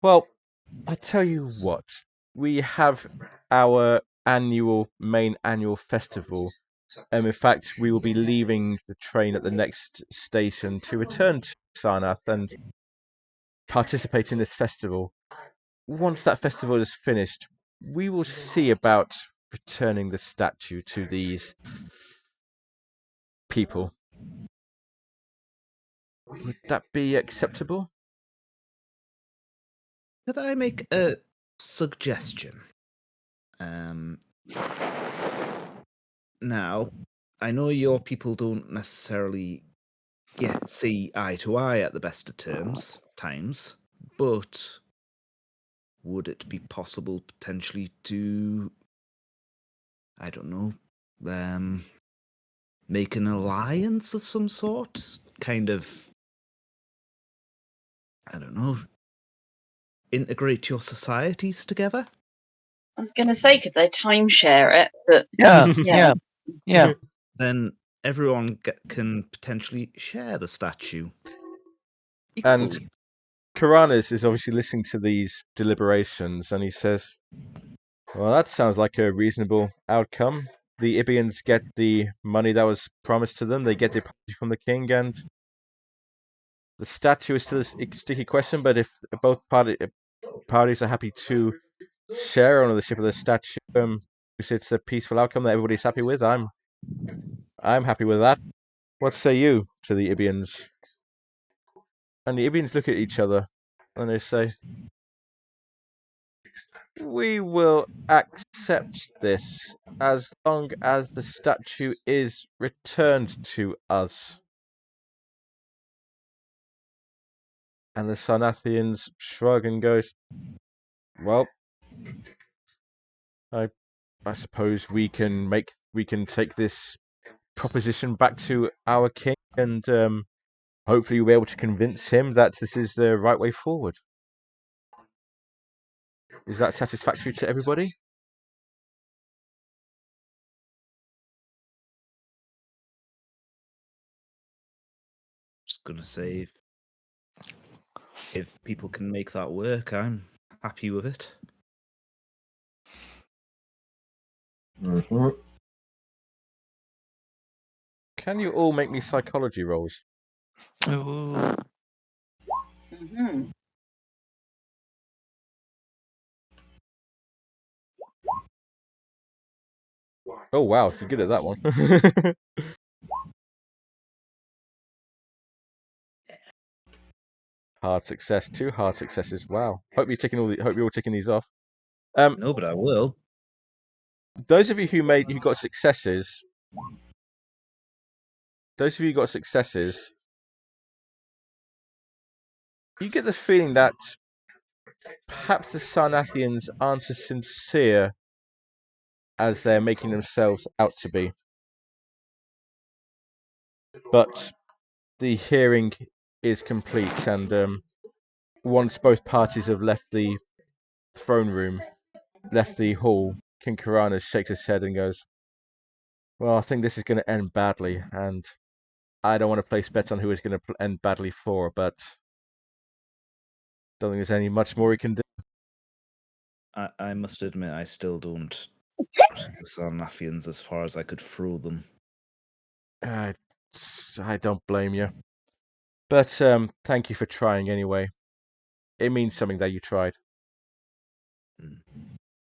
well, I tell you what, we have our main annual festival. In fact, we will be leaving the train at the next station to return to Sarnath and participate in this festival. Once that festival is finished, we will see about returning the statue to these people. Would that be acceptable? Could I make a suggestion? Now, I know your people don't necessarily see eye to eye at the best of times, but would it be possible potentially to, I don't know, make an alliance of some sort? Kind of, I don't know, integrate your societies together? I was gonna say, could they timeshare it? But Yeah. Then everyone can potentially share the statue. And Equally. Karanis is obviously listening to these deliberations, and he says, well, that sounds like a reasonable outcome. The Ibians get the money that was promised to them, they get the apology from the king, and the statue is still a sticky question, but if both parties are happy to share ownership of the statue, it's a peaceful outcome that everybody's happy with, I'm happy with that. What say you to the Ibians? And the Ibians look at each other, and they say, we will accept this as long as the statue is returned to us. And the Sarnathians shrug and goes, well, I suppose we can take this proposition back to our king, and hopefully we'll be able to convince him that this is the right way forward. Is that satisfactory to everybody? Just gonna say, if people can make that work, I'm happy with it. Mm-hmm. Can you all make me psychology rolls? Ooh. mhm. Oh wow, you're good at that one. Hard success, 2 hard successes. Wow. Hope you're all ticking these off. No, but I will. Those of you who got successes, you get the feeling that perhaps the Sarnathians aren't as sincere as they're making themselves out to be. But the hearing is complete, and once both parties have left the throne room, left the hall, King Karanas shakes his head and goes, well, I think this is going to end badly, and I don't want to place bets on who is going to end badly for, but don't think there's any much more he can do. I must admit, I still don't trust the Sarnathians as far as I could throw them. I don't blame you. But thank you for trying anyway. It means something that you tried. Mm.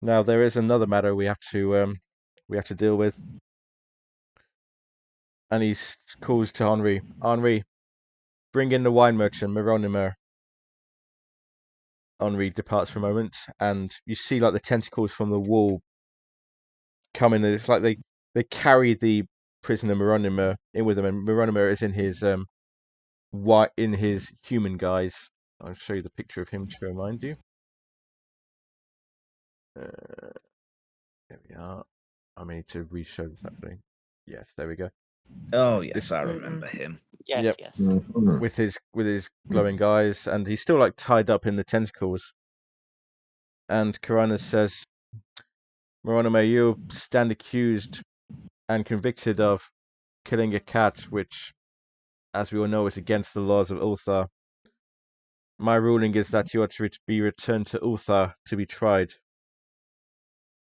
Now there is another matter we have to deal with. and he calls to Henri. Henri, bring in the wine merchant, Moronimer. Henri departs for a moment, and you see like the tentacles from the wall come in. And it's like they carry the prisoner Moronimer in with them, and Moronimer is in his in his human guise. I'll show you the picture of him to remind you. There we are. I need to re-show this actually. Yes, there we go. Oh yes, This- I remember him. Yes, Yep. yes. Mhm. with his glowing eyes, and he's still like tied up in the tentacles. And Karanas says, Moronimer, you stand accused and convicted of killing a cat, which, as we all know, is against the laws of Ulthar. My ruling is that you are to be returned to Ulthar to be tried.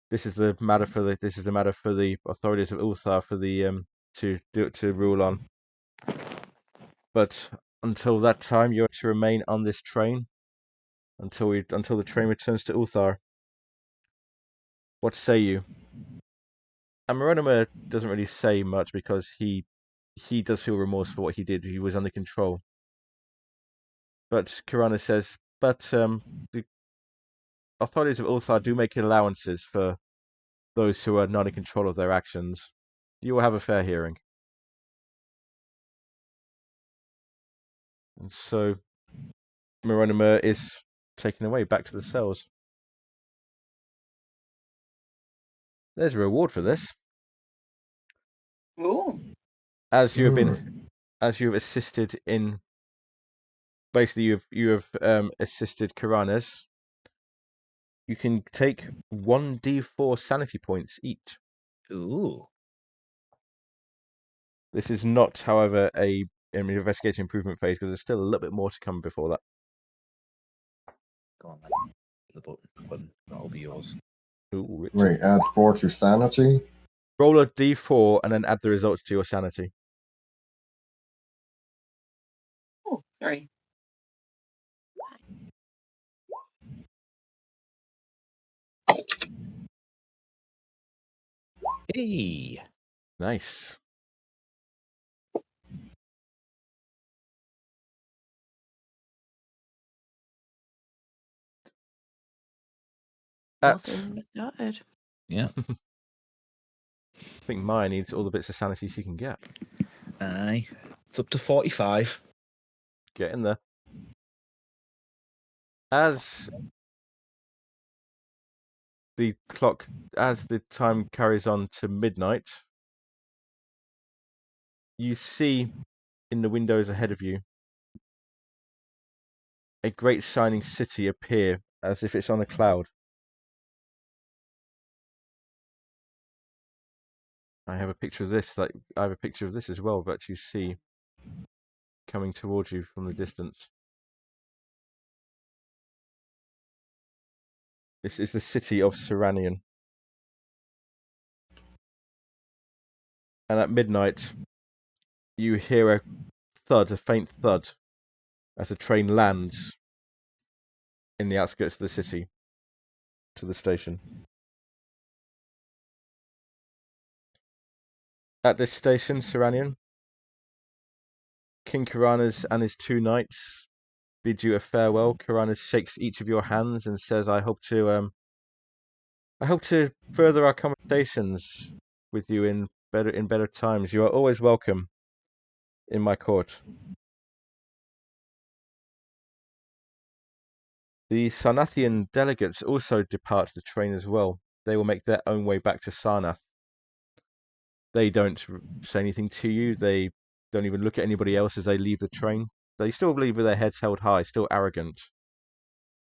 This is the matter for the authorities of Ulthar for the to rule on. But until that time, you are to remain on this train until the train returns to Ulthar. What say you? And Moronimer doesn't really say much because he does feel remorse for what he did. He was under control. But Kirana says, but the authorities of Ulthar do make allowances for those who are not in control of their actions. You will have a fair hearing. And so Moronimer is taken away back to the cells. There's a reward for this. Ooh. As you have assisted in, basically you have assisted Karanas. You can take 1d4 sanity points each. Ooh. This is not, however, an investigation improvement phase because there's still a little bit more to come before that. Go on then. The button. That'll be yours. Ooh, Richard. Wait, add 4 to sanity? Roll a d4 and then add the results to your sanity. Oh, 3. Hey. Nice. Also, when we started. Yeah. I think Maya needs all the bits of sanity she can get. Aye. It's up to 45. Get in there. As the time carries on to midnight, you see in the windows ahead of you a great shining city appear as if it's on a cloud. I have a picture of this as well that you see coming towards you from the distance. This is the city of Sarnathian. And at midnight, you hear a faint thud, as a train lands in the outskirts of the city to the station. At this station, Sarnathian, King Karanas and his 2 knights bid you a farewell. Karanas shakes each of your hands and says, I hope to further our conversations with you in better times. You are always welcome in my court. The Sarnathian delegates also depart the train as well. They will make their own way back to Sarnath. They don't say anything to you. They don't even look at anybody else as they leave the train. They still leave with their heads held high, still arrogant.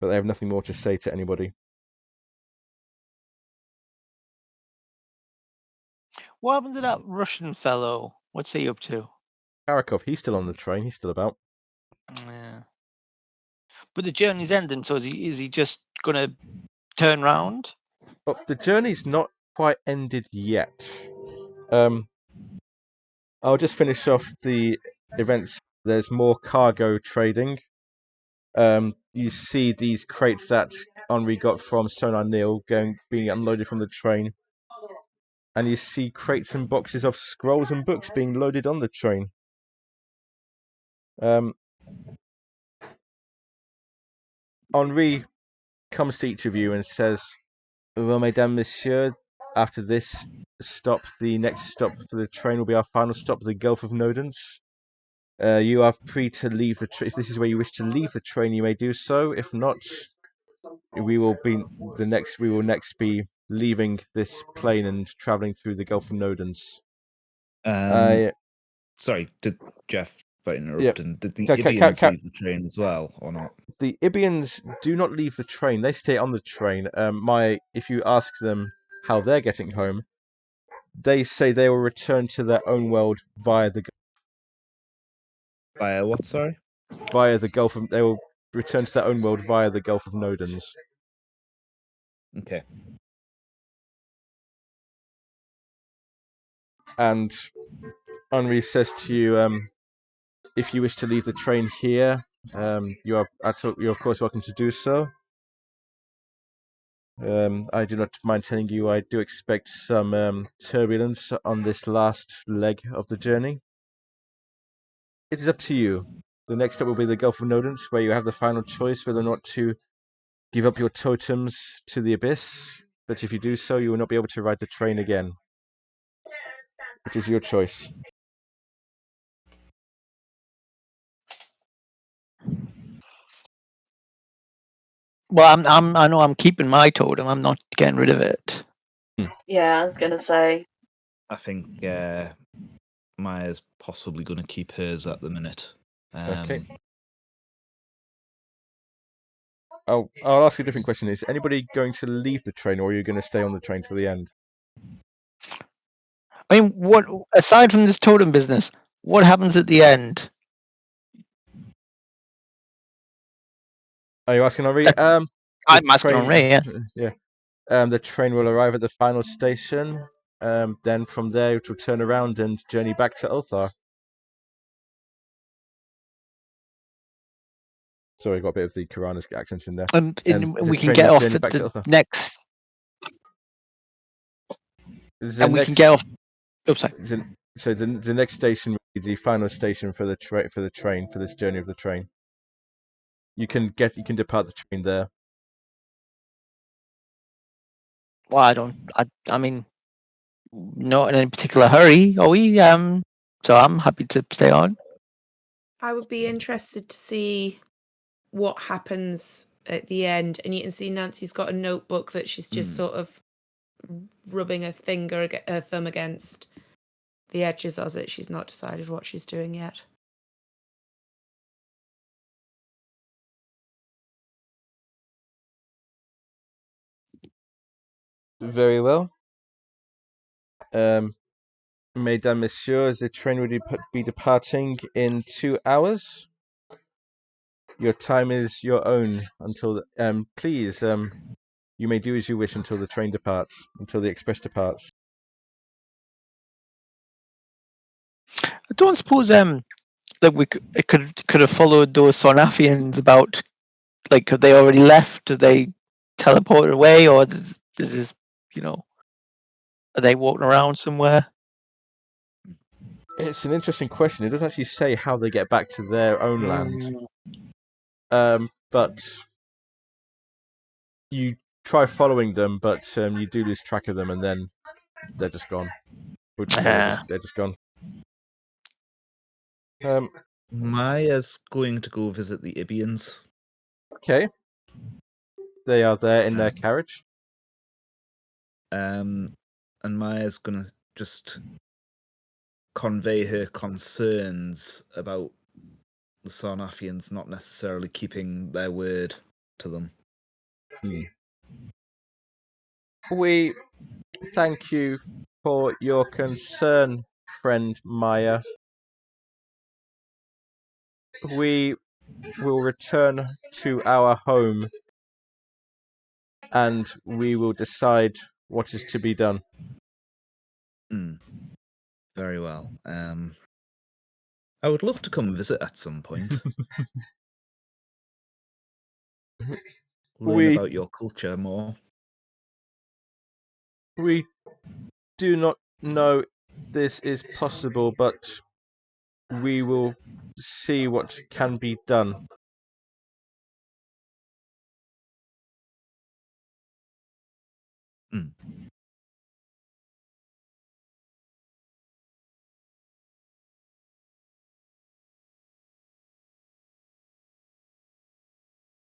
But they have nothing more to say to anybody. What happened to that Russian fellow? What's he up to? Karakov, he's still on the train. He's still about. Yeah. But the journey's ending, so is he just gonna turn round? But the journey's not quite ended yet. I'll just finish off the events. There's more cargo trading. You see these crates that Henri got from Sonar Neil being unloaded from the train. and you see crates and boxes of scrolls and books being loaded on the train. Henri comes to each of you and says, "Well, mesdames, messieurs, after this stop, the next stop for the train will be our final stop, the Gulf of Nodens. You are free to leave the train. If this is where you wish to leave the train, you may do so. If not, we will next be leaving this plane and traveling through the Gulf of Nodens." Sorry, did Jeff interrupt? Yeah. And did the Ca- ca- ca- Ibians ca- leave the train as well, or not? The Ibians do not leave the train; they stay on the train. If you ask them how they're getting home, they say they will return to their own world via the What? Sorry. Gulf of. They will return to their own world via the Gulf of Nodens. Okay. And Henri says to you, if you wish to leave the train here, you're of course welcome to do so. I do not mind telling you, I do expect some turbulence on this last leg of the journey. It is up to you. The next step will be the Gulf of Nodens, where you have the final choice whether or not to give up your totems to the abyss. But if you do so, you will not be able to ride the train again. It is your choice. Well, I know I'm keeping my totem. I'm not getting rid of it. Yeah, I was gonna say. I think Maya's possibly going to keep hers at the minute. Okay. I'll ask you a different question. Is anybody going to leave the train, or are you going to stay on the train till the end? I mean, what aside from this totem business, what happens at the end? Are you asking Henri? I'm asking on Ray, yeah. Yeah. The train will arrive at the final station. Then from there it will turn around and journey back to Ulthar. Sorry, I got a bit of the Karanas accent in there. And the we can train get will off journey at back to the Ulthar. next. And we can get off. Oops, sorry. So the next station will be the final station for the train for this journey of the train. You can depart the train there. Well, I mean, not in any particular hurry, are we? So I'm happy to stay on. I would be interested to see what happens at the end. And you can see Nancy's got a notebook that she's just sort of rubbing her thumb against the edges of it. She's not decided what she's doing yet. Very well. Mesdames, Messieurs, the train will be departing in 2 hours. Your time is your own until. Please, you may do as you wish until the train departs, until the express departs. I don't suppose that it could have followed those Sarnathians about, like, have they already left? Did they teleport away, or this is, are they walking around somewhere? It's an interesting question. It doesn't actually say how they get back to their own land. But you try following them, but you do lose track of them, and then they're just gone. We'll just say they're just gone. Maya's going to go visit the Ibians. Okay. They are there in their carriage. And Maya's going to just convey her concerns about the Sarnathians not necessarily keeping their word to them. We thank you for your concern, friend Maya. We will return to our home and we will decide what is to be done. Very well. I would love to come visit at some point. Learn about your culture more. We do not know this is possible, but we will see what can be done.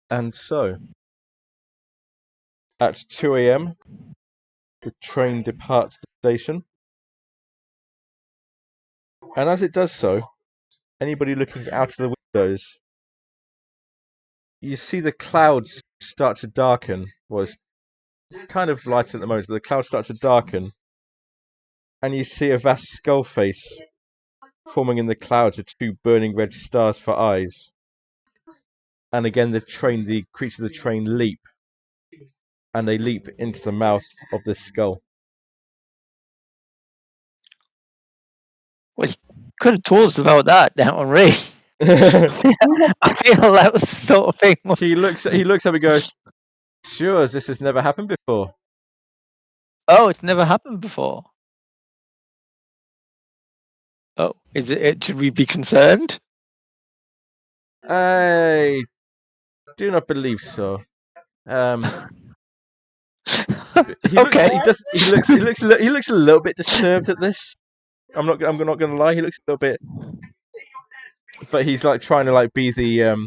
And so, at 2 a.m, the train departs the station. And as it does so, anybody looking out of the windows, you see the clouds start to darken. Well, it's kind of light at the moment, but the clouds start to darken. And you see a vast skull face forming in the clouds with 2 burning red stars for eyes. And again, the creatures of the train leap. And they leap into the mouth of this skull. Well, you could have told us about that down on Ray. I feel that was the sort of thing. He looks up and goes, "Sure, this has never happened before." Oh, it's never happened before. Oh, is it? Should we be concerned? I do not believe so. He looks a little bit disturbed at this. I'm not going to lie. He looks a little bit, but he's like trying to be the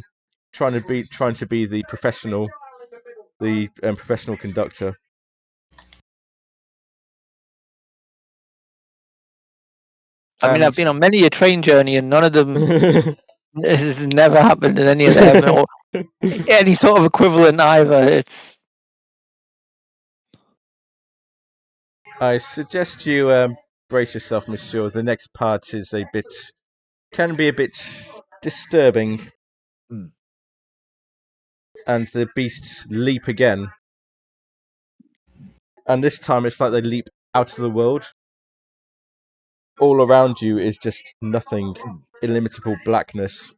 trying to be the professional conductor. I mean, I've been on many a train journey, and none of them. This has never happened in any of them, or any sort of equivalent either. It's. I suggest you brace yourself, Monsieur. The next part can be a bit disturbing. And the beasts leap again. And this time it's like they leap out of the world. All around you is just nothing, illimitable blackness.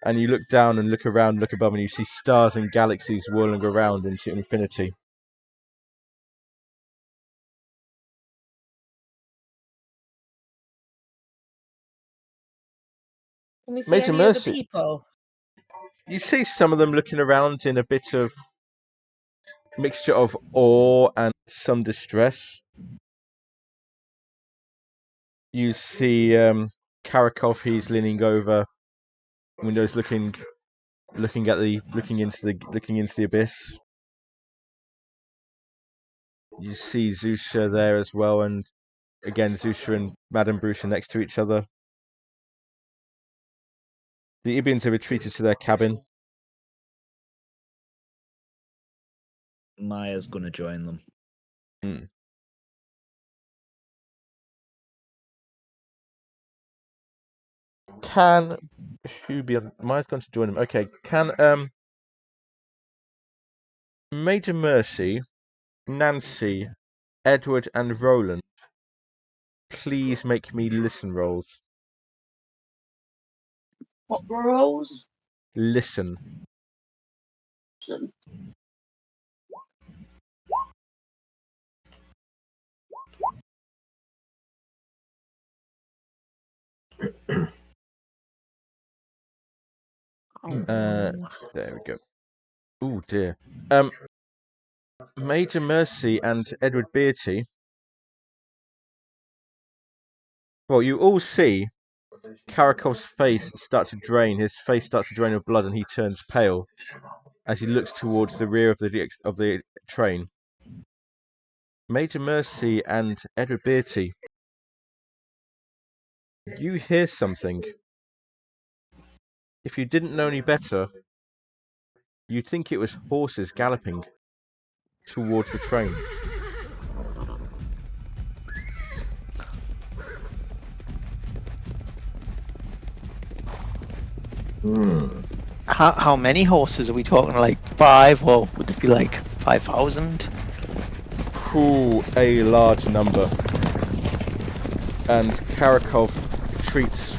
And you look down and look around, look above, and you see stars and galaxies whirling around into infinity. Can we see Major any Mercy. other people? You see some of them looking around in a bit of mixture of awe and some distress. You see Karakov, he's leaning over windows, looking into the abyss. You see Zusha there as well, and again Zusha and Madame Bruce are next to each other. The Ibians have retreated to their cabin. Maya's gonna join them. Maya's going to join them. Okay, can Major Mercy, Nancy, Edward, and Roland please make me listen rolls? What rolls? Listen. There we go. Oh dear. Major Mercy and Edward Beatty. Well, you all see Karakov's face start to drain. His face starts to drain with blood, and he turns pale as he looks towards the rear of the train. Major Mercy and Edward Beatty, you hear something. If you didn't know any better, you'd think it was horses galloping towards the train. How many horses are we talking? Like 5, or would it be like 5,000? A large number. And Karakov retreats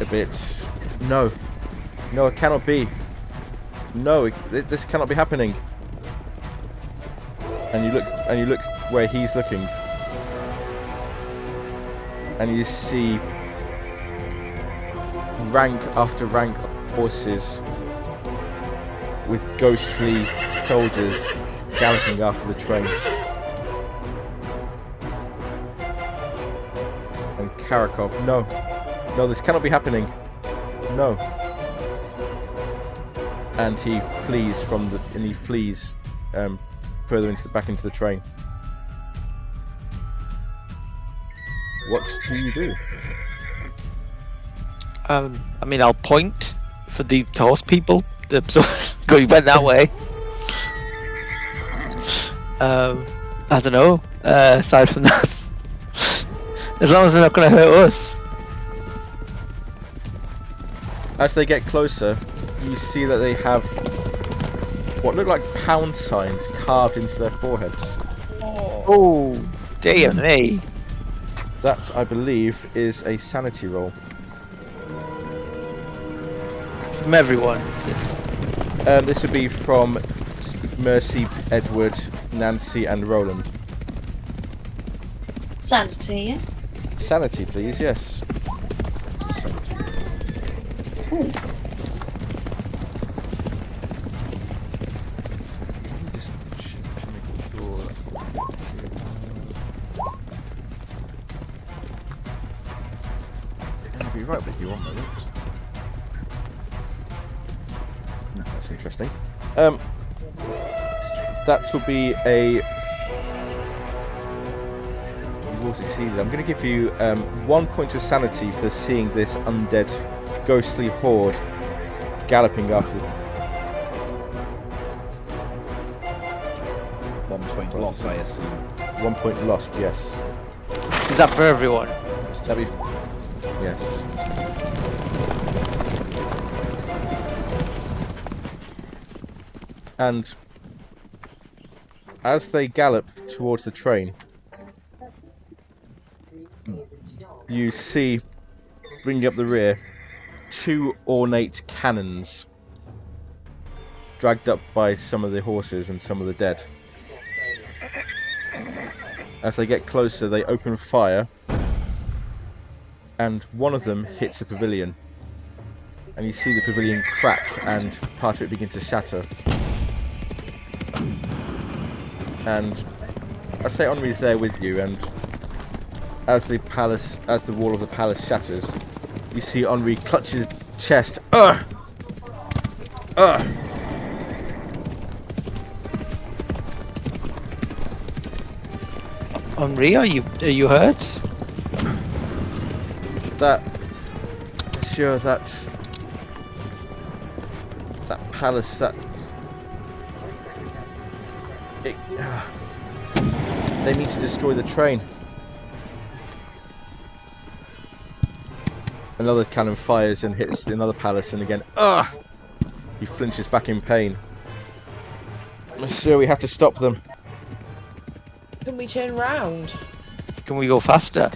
a bit. No, it cannot be. No, this cannot be happening. And you look where he's looking, and you see rank after rank of horses with ghostly soldiers galloping after the train. And Karakov, no, this cannot be happening. No. And he flees further back into the train. What do you do? I mean, I'll point for the horse people. Going went that way. I don't know. Aside from that, as long as they're not going to hurt us. As they get closer, you see that they have what look like pound signs carved into their foreheads. Oh, dear me. That, I believe, is a sanity roll. From everyone, is this? This would be from Mercy, Edward, Nancy, and Roland. Sanity, yeah? Sanity, please, yes. Sanity. Ooh. Just check to make sure. I'll be right with you one moment. That's interesting. That will be a. You've also seen it. I'm going to give you 1 point of sanity for seeing this undead, ghostly horde galloping after. 1 point loss, I assume. 1 point lost. Yes. Is that for everyone? That'd be. Yes. And as they gallop towards the train, you see, bringing up the rear, 2 ornate cannons dragged up by some of the horses and some of the dead. As they get closer, they open fire, and one of them hits a pavilion. And you see the pavilion crack and part of it begin to shatter. And I say Henri's there with you, and as the wall of the palace shatters, you see Henri clutch his chest. Ugh! Ugh! Henri, are you hurt? That palace, they need to destroy the train. Another cannon fires and hits another palace, and again, he flinches back in pain. Monsieur, we have to stop them. Can we turn round? Can we go faster?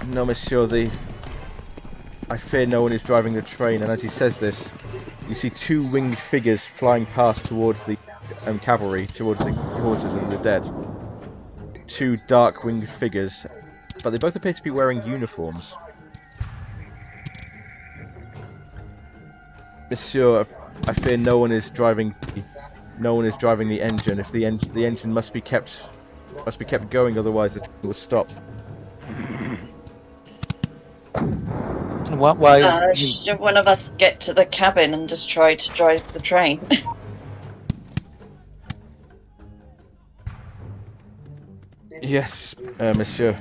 No, Monsieur, I fear no one is driving the train. And as he says this, you see 2 winged figures flying past towards the cavalry, towards the horses and the dead. 2 dark winged figures, but they both appear to be wearing uniforms. Monsieur, I fear no one is driving the engine. If the engine must be kept going, otherwise the train will stop. Why? Should one of us get to the cabin and just try to drive the train? Yes, Monsieur.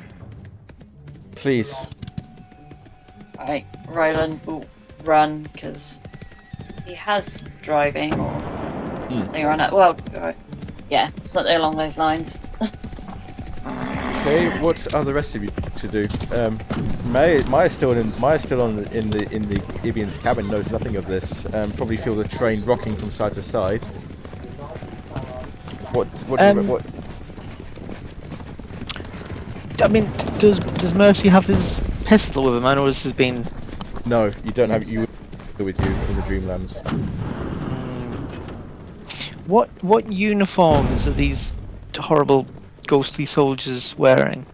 Please. Right, Ryland will run because he has driving or something or another. Well, yeah, something along those lines. Okay, what are the rest of you to do? Maya's still in the Ibian's cabin, knows nothing of this. Probably feel the train rocking from side to side. What? I mean, does Mercy have his pistol with him? I know this has been. No, you don't have you with you in the Dreamlands. What uniforms are these horrible ghostly soldiers wearing?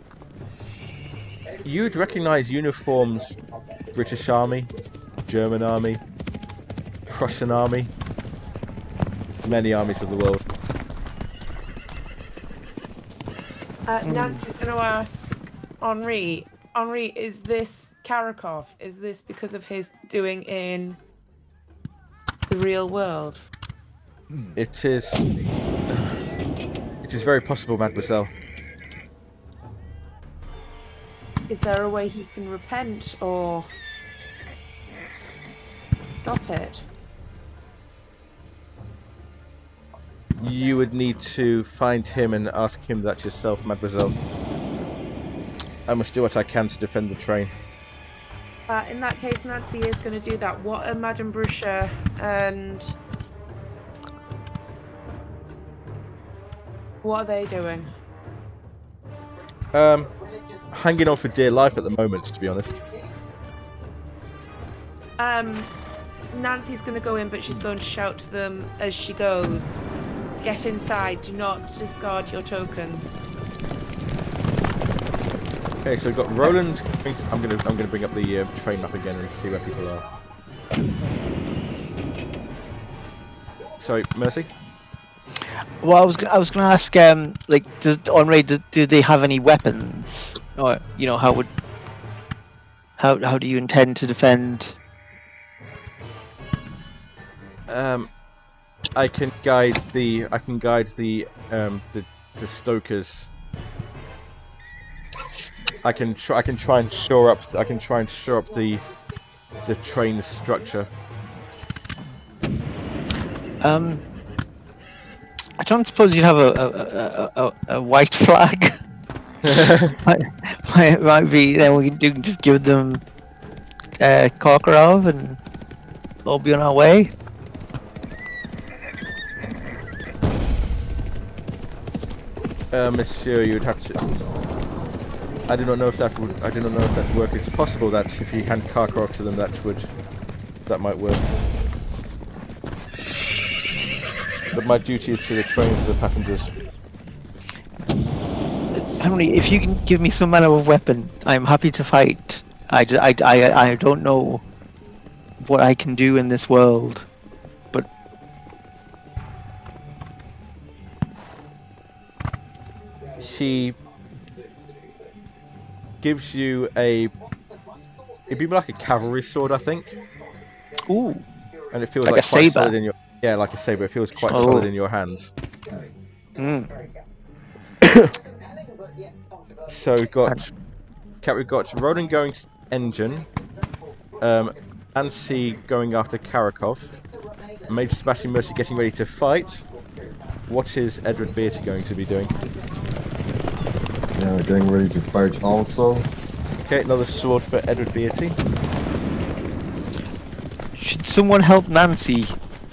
You'd recognise uniforms: British Army, German Army, Prussian Army, many armies of the world. Nancy's going to ask Henri. Henri, is this Karakov? Is this because of his doing in the real world? It is very possible, mademoiselle. Is there a way he can repent or stop it? You would need to find him and ask him that yourself, mademoiselle. I must do what I can to defend the train. In that case, Nancy is going to do that. What are Madame Brusha and what are they doing? Hanging on for dear life at the moment, to be honest. Nancy's going to go in, but she's going to shout to them as she goes. Get inside. Do not discard your tokens. Okay, so we've got Roland. I'm gonna bring up the train map again and see where people are. Sorry, Mercy. Well, I was going to ask, like, does Henri, do they have any weapons, or how do you intend to defend? I can guide the stokers. I can try and shore up the train structure. I don't suppose you'd have a white flag. might be. Then we can just give them Karkarov and we'll be on our way. Monsieur, you'd have to. I do not know if that would work. It's possible that if you hand Karkarov to them, that might work. But my duty is to the train, to the passengers. Henry, if you can give me some manner of weapon, I'm happy to fight. I don't know what I can do in this world, but she gives you it'd be like a cavalry sword, I think. Ooh, and it feels like like a quite saber. solid in your like a saber. It feels quite solid in your hands. So we've got Roland going to the engine, Nancy going after Karakov, Major Sebastian Mercy getting ready to fight. What is Edward Beatty going to be doing? Yeah, getting ready to fight also. Okay, another sword for Edward Beatty. Should someone help Nancy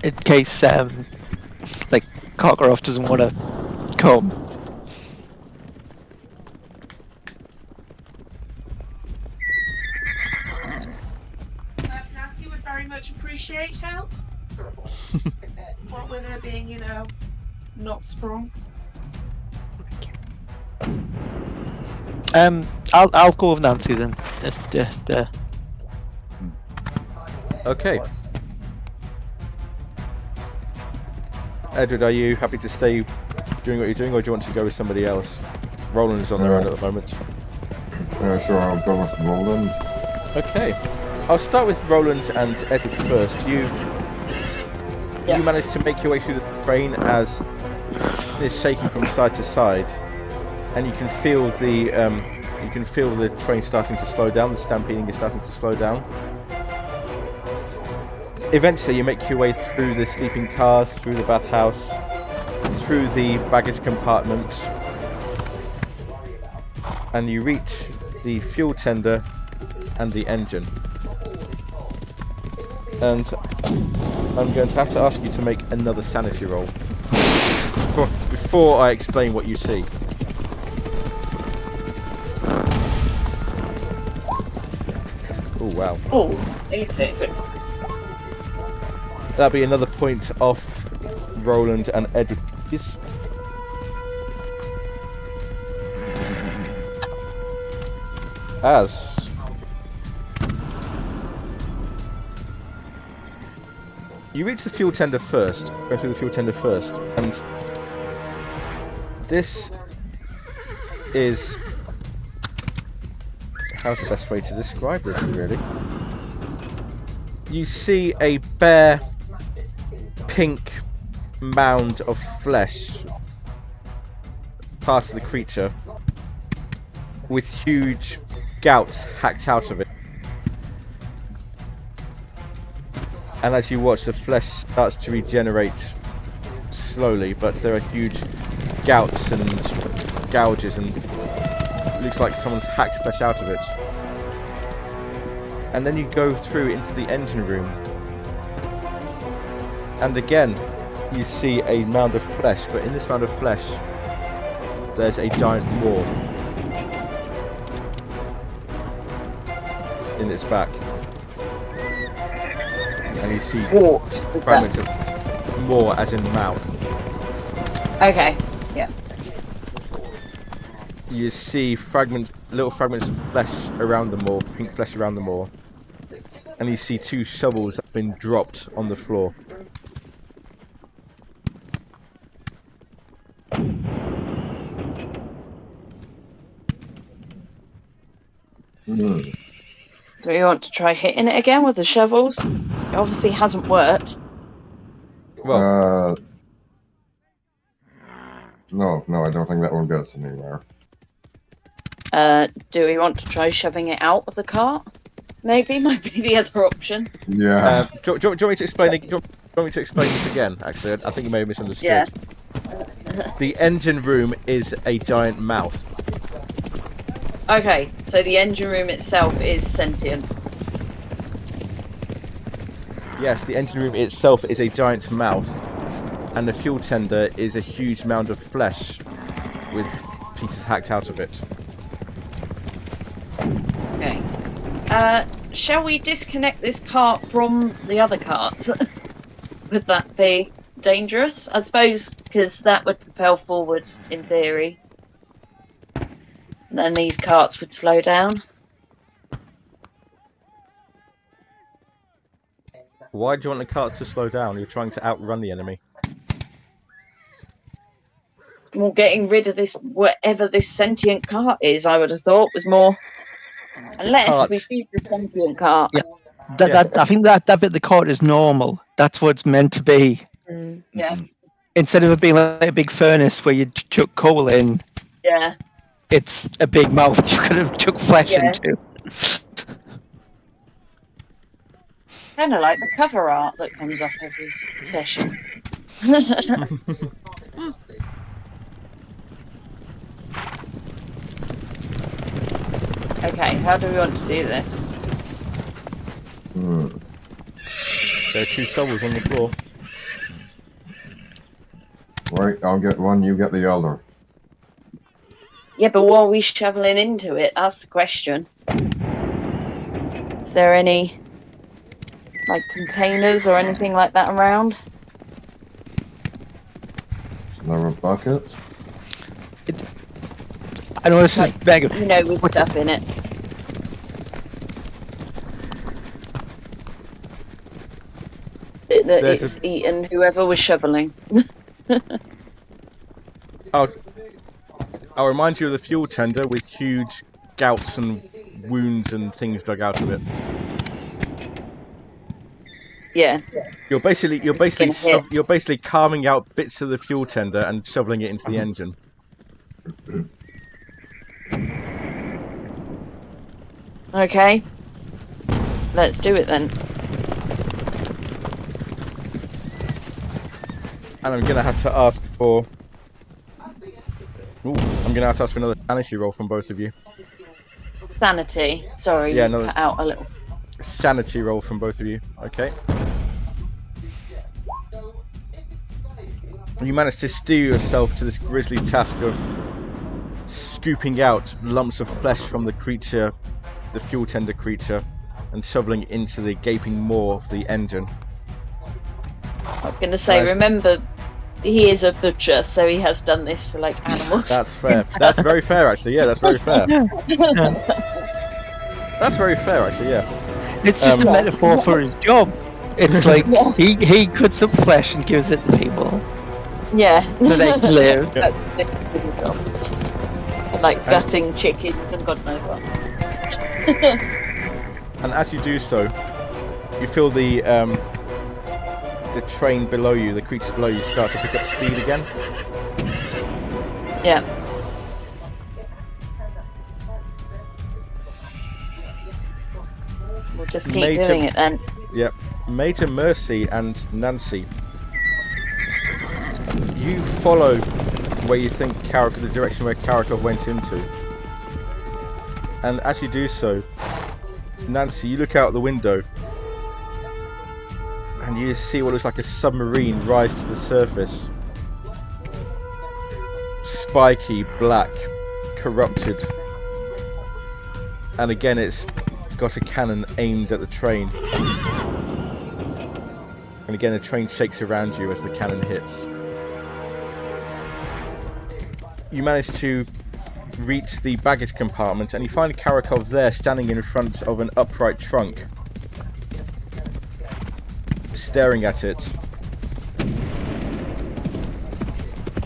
in case like Karkarov doesn't want to come? Nancy would very much appreciate help. What with her being, not strong. I'll go with Nancy then. Okay. Edward, are you happy to stay doing what you're doing, or do you want to go with somebody else? Roland is on their own at the moment. Sure, I'll go with Roland. Okay. I'll start with Roland and Edward first. You managed to make your way through the train as it's shaking from side to side, and you can feel the train starting to slow down. The stampeding is starting to slow down. Eventually, you make your way through the sleeping cars, through the bathhouse, through the baggage compartment, and you reach the fuel tender and the engine. And I'm going to have to ask you to make another sanity roll before I explain what you see. Oh wow. Oh, 86. That'll be another point off Roland and Edward, please. As you reach the fuel tender first, go through the fuel tender first, and this is, how's the best way to describe this really? You see a bare pink mound of flesh, part of the creature, with huge gouts hacked out of it. And as you watch, the flesh starts to regenerate slowly, but there are huge gouts and gouges, and it looks like someone's hacked flesh out of it. And then you go through into the engine room, and again you see a mound of flesh, but in this mound of flesh there's a giant maw in its back, and you see fragments of maw as in mouth. Okay, yeah. You see little fragments of flesh around the maw, pink flesh around the maw, and you see 2 shovels that have been dropped on the floor. Do we want to try hitting it again with the shovels? It obviously hasn't worked. Well, No, I don't think that will get us anywhere. Do we want to try shoving it out of the cart? Maybe might be the other option. Yeah. do you want me to explain it? Do you want me to explain this again? Actually, I think you may have misunderstood. Yeah. The engine room is a giant mouth. Okay, so the engine room itself is sentient. Yes, the engine room itself is a giant mouth, and the fuel tender is a huge mound of flesh with pieces hacked out of it. Okay. Shall we disconnect this cart from the other cart? Would that be dangerous? I suppose, because that would propel forward in theory. Then these carts would slow down. Why do you want the cart to slow down? You're trying to outrun the enemy. Well, getting rid of this, whatever this sentient cart is, I would have thought was more. Unless we feed the sentient cart. Yeah. I think that bit of the cart is normal. That's what it's meant to be. Yeah. Instead of it being like a big furnace where you chuck coal in, Yeah. it's a big mouth you could have chuck flesh into. Kind of like the cover art that comes up every session. Okay, how do we want to do this? There are 2 shovels on the floor. Right, I'll get one, you get the other. Yeah, but what are we shoveling into it? That's the question. Is there any, like, containers or anything like that around? Another bucket. I know this is big. You know, with stuff in it. That There's it's eaten whoever was shoveling. I'll remind you of the fuel tender with huge gouts and wounds and things dug out of it. Yeah. You're basically carving out bits of the fuel tender and shoveling it into the engine. Okay. Let's do it then. And I'm gonna have to ask for. I'm gonna have to ask for another sanity roll from both of you. Sanity. Sorry, Yeah, you no. cut out a little. Sanity roll from both of you. Okay. You managed to steel yourself to this grisly task of scooping out lumps of flesh from the creature, the fuel tender creature, and shoveling into the gaping maw of the engine. I was going to say, Nice. remember he is a butcher, so he has done this to like animals. That's fair. That's very fair, actually. Yeah, that's very fair. That's very fair, actually. Yeah. It's just a Um, metaphor for his job. It's like Yeah. he cuts up flesh and gives it to people Yeah. so they can live. Yeah. That's literally his job. And like gutting chickens and God knows what. And as you do so, you feel the train below you, the creatures below you, start to pick up speed again. Yeah. We'll just keep Made doing to- it then. Yep. Major Mercy and Nancy, you follow where you think the direction where Karakov went into. And as you do so, Nancy, you look out the window and you see what looks like a submarine rise to the surface. Spiky, black, corrupted. And again, it's got a cannon aimed at the train. And again, the train shakes around you as the cannon hits. You manage to reach the baggage compartment and you find Karakov there standing in front of an upright trunk, staring at it.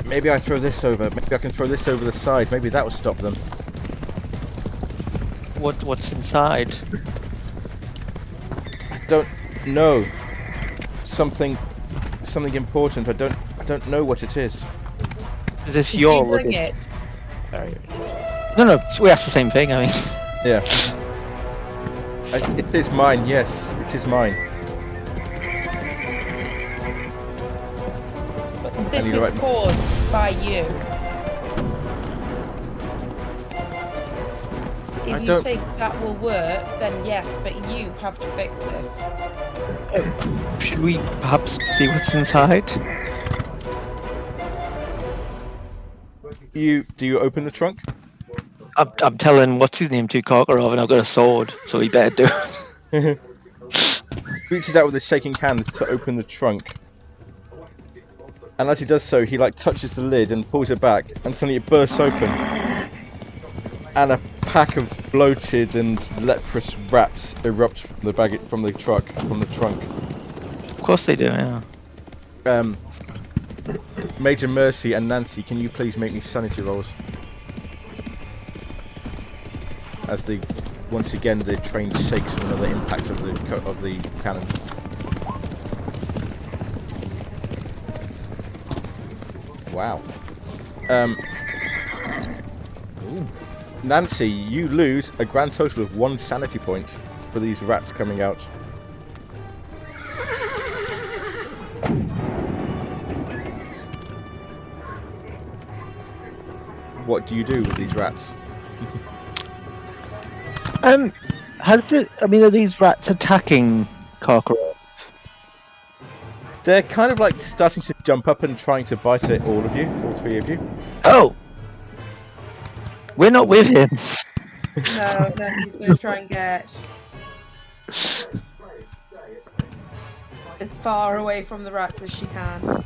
Maybe I throw this over, maybe I can throw this over the side, maybe that will stop them. What's inside? I don't know. Something important. I don't know what it is. Is this Did your you bring luggage? it? Sorry. No, we asked the same thing. I mean, Yeah. It is mine, yes, it is mine. But this you're is right. caused by you. If I you don't- think that will work, then yes, but you have to fix this. should we perhaps see what's inside? Do you open the trunk? I'm telling what's his name to Karkarov, and I've got a sword, so he better do it. Reaches out with a shaking hand to open the trunk. And as he does so, he like touches the lid and pulls it back, and suddenly it bursts open. And a pack of bloated and leprous rats erupt from the trunk. Of course they do. Yeah. Major Mercy and Nancy, can you please make me sanity rolls? As once again the train shakes from another impact of the cannon. Wow. Nancy, you lose a grand total of 1 sanity point for these rats coming out. What do you do with these rats? Are these rats attacking Karkarov? They're kind of like starting to jump up and trying to bite at all three of you. Oh, we're not with him. No, he's going to try and get as far away from the rats as she can.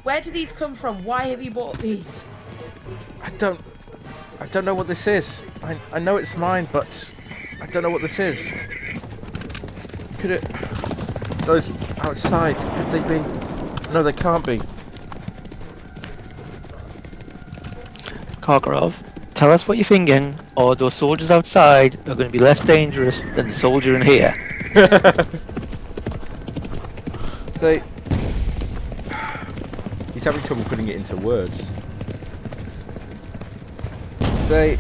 Where do these come from? Why have you bought these? I don't know what this is. I know it's mine, but I don't know what this is. Could it... Those outside, could they be... No, they can't be. Karkarov, tell us what you're thinking, or those soldiers outside are going to be less dangerous than the soldier in here. He's having trouble putting it into words. They're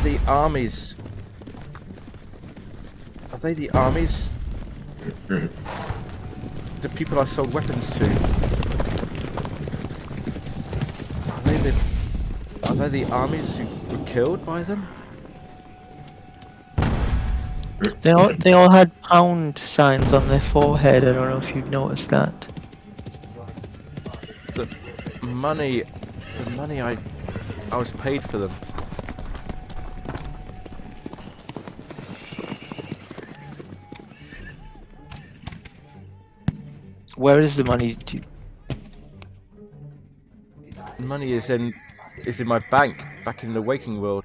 the armies. Are they the armies? The people I sold weapons to. Are they the armies who were killed by them? They all had pound signs on their forehead. I don't know if you've noticed that. The money I was paid for them. Where is the money? Money is in my bank back in the waking world.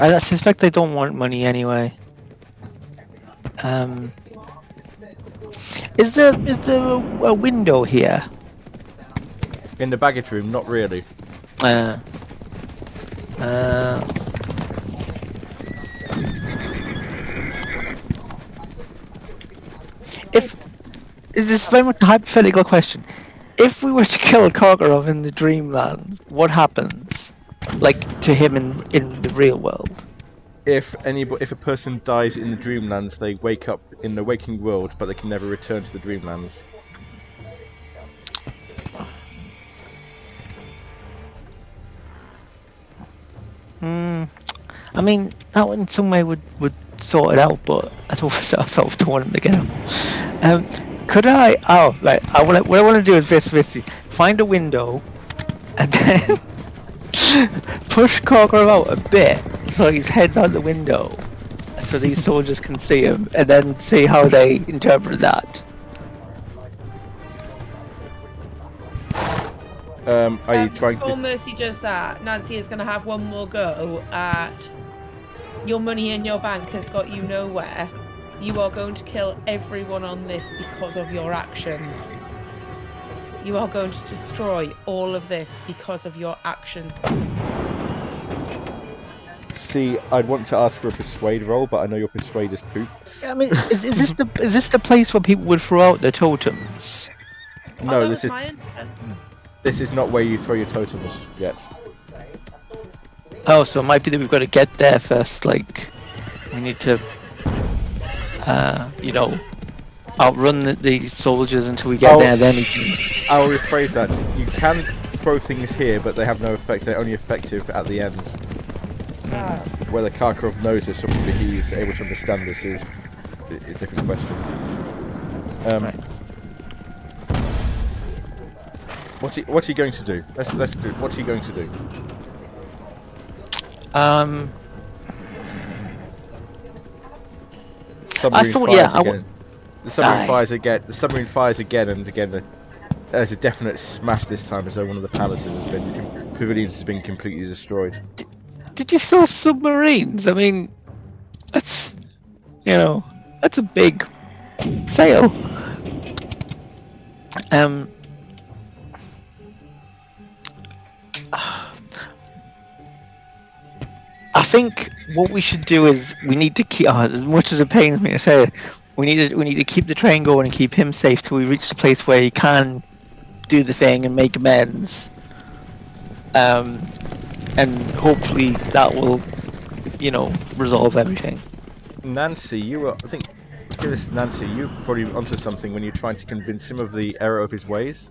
I suspect they don't want money anyway. Is there a window here? In the baggage room, not really. This is very much a hypothetical question. If we were to kill Karkaroff in the Dreamlands, what happens? Like, to him in the real world? If a person dies in the Dreamlands, they wake up in the waking world, but they can never return to the Dreamlands. I mean, that in some way would sort it out, but I don't want him to get out. Could I? Oh, right. What I want to do is basically find a window, and then push Corker out a bit so he's heading out the window, so these soldiers can see him, and then see how they interpret that. Are you trying Before to? Mercy does that, Nancy is going to have one more go at your money in your bank has got you nowhere. You are going to kill everyone on this because of your actions. You are going to destroy all of this because of your action. See, I'd want to ask for a persuade roll, but I know your persuade is poop. I mean, is this the place where people would throw out their totems? No, this is my understanding. This is not where you throw your totems yet. Oh, so it might be that we've got to get there first. Like, we need to, outrun the soldiers until we get there. Then we can... I'll rephrase that. You can throw things here, but they have no effect. They're only effective at the end. Whether Karkaroff knows this or whether he's able to understand this is a different question. Right. What's he going to do? Let's do. What's he going to do? Submarine fires again. The submarine fires again. The submarine fires again and again. There's a definite smash this time, as though one of the palaces pavilions has been completely destroyed. Did you saw submarines? I mean, that's a big sail. I think what we should do is we need to keep, as much as it pains me to say it, we need to keep the train going and keep him safe till we reach the place where he can do the thing and make amends. And hopefully that will, resolve everything. Nancy, Nancy, you're probably onto something when you're trying to convince him of the error of his ways.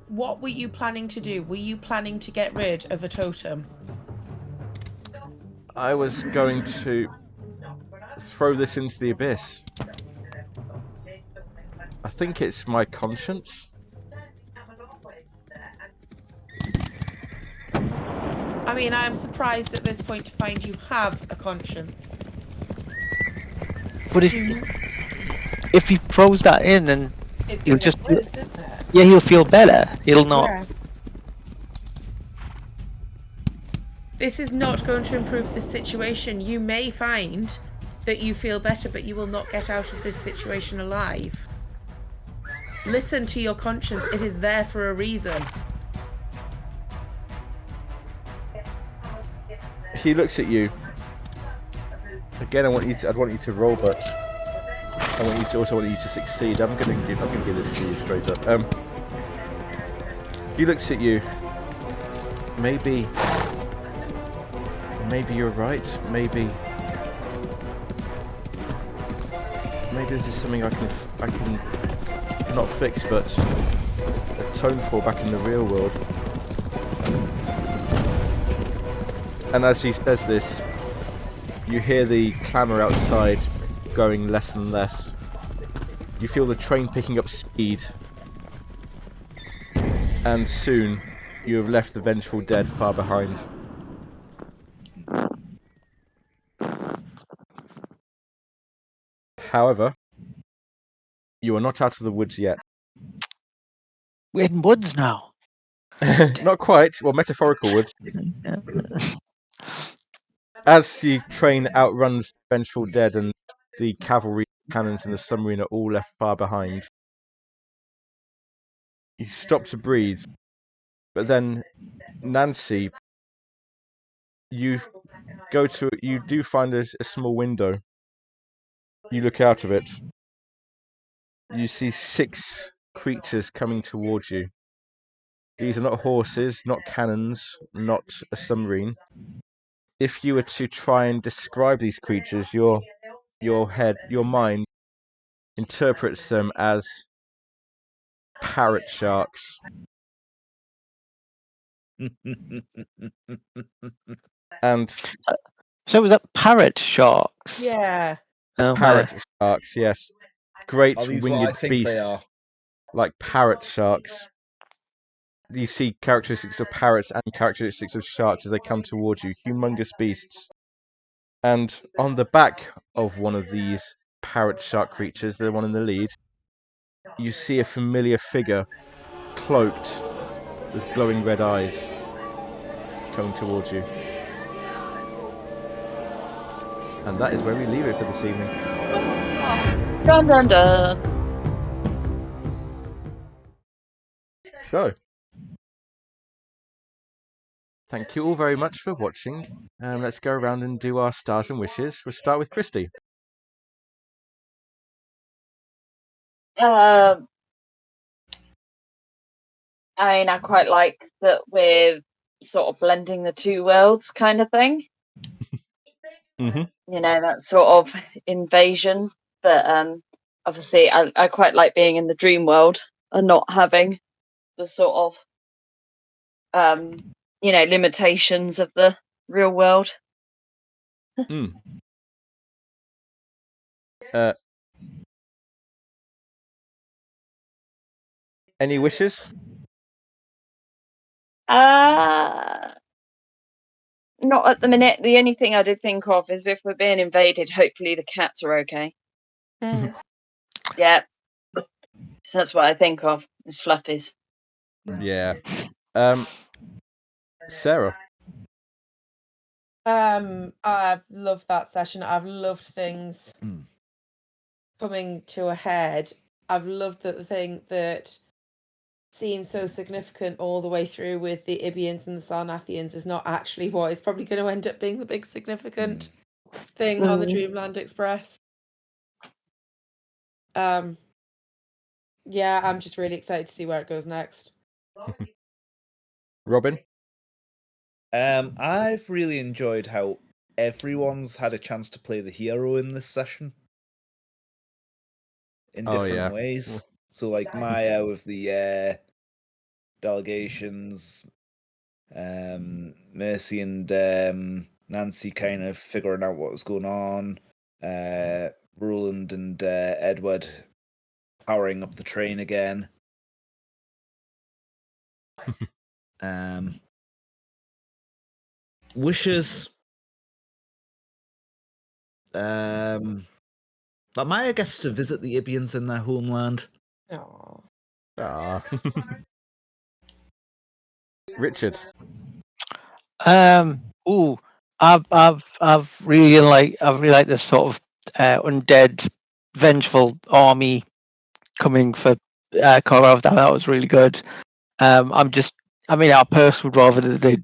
What were you planning to do? Were you planning to get rid of a totem? I was going to throw this into the abyss. I think it's my conscience. I mean, I'm surprised at this point to find you have a conscience. But if he throws that in, then he'll just... Worse, isn't it? Yeah, he'll feel better. He'll not... Yeah. This is not going to improve the situation. You may find that you feel better, but you will not get out of this situation alive. Listen to your conscience. It is there for a reason. He looks at you. Again, I'd want you to roll, but I also want you to succeed. I'm gonna give this to you straight up. He looks at you. Maybe you're right. Maybe this is something I can not fix, but atone for back in the real world. And as he says this, you hear the clamour outside going less and less. You feel the train picking up speed. And soon, you have left the vengeful dead far behind. However, you are not out of the woods yet. We're in woods now. Not quite. Well, metaphorical woods. As the train outruns the vengeful dead and the cavalry cannons and the submarine are all left far behind, you stop to breathe. But then, Nancy, you do find a small window. You look out of it. You see 6 creatures coming towards you. These are not horses, not cannons, not a submarine. If you were to try and describe these creatures, your mind interprets them as parrot sharks. And So was that parrot sharks? Yeah. Okay. parrot sharks, yes. Great Are these what I winged think they beasts are? like parrot sharks. You see characteristics of parrots and characteristics of sharks as they come towards you. Humongous beasts. And on the back of one of these parrot shark creatures, the one in the lead, you see a familiar figure cloaked with glowing red eyes coming towards you. And that is where we leave it for this evening. Dun dun dun. So, thank you all very much for watching. Let's go around and do our stars and wishes. We'll start with Christy. I mean, I quite like that we're sort of blending the two worlds kind of thing. Mm-hmm. You know, that sort of invasion. But obviously, I quite like being in the dream world and not having the sort of, limitations of the real world. Any wishes? Not at the minute. The only thing I did think of is if we're being invaded, hopefully the cats are okay. Yeah. So that's what I think of, is fluffies. Yeah. Sarah. I've loved that session. I've loved things coming to a head. I've loved that the thing that seems so significant all the way through with the Ibians and the Sarnathians is not actually what is probably going to end up being the big significant thing on the Dreamland Express. Yeah, I'm just really excited to see where it goes next. Robin. I've really enjoyed how everyone's had a chance to play the hero in this session in different ways. So, like Maya with the delegations, Mercy and Nancy kind of figuring out what was going on, Roland and Edward powering up the train again. Wishes. That Maya gets to visit the Ibians in their homeland. Aww. Richard. I've really liked this sort of undead, vengeful army coming for Korov. That was really good. Our purse would rather that they,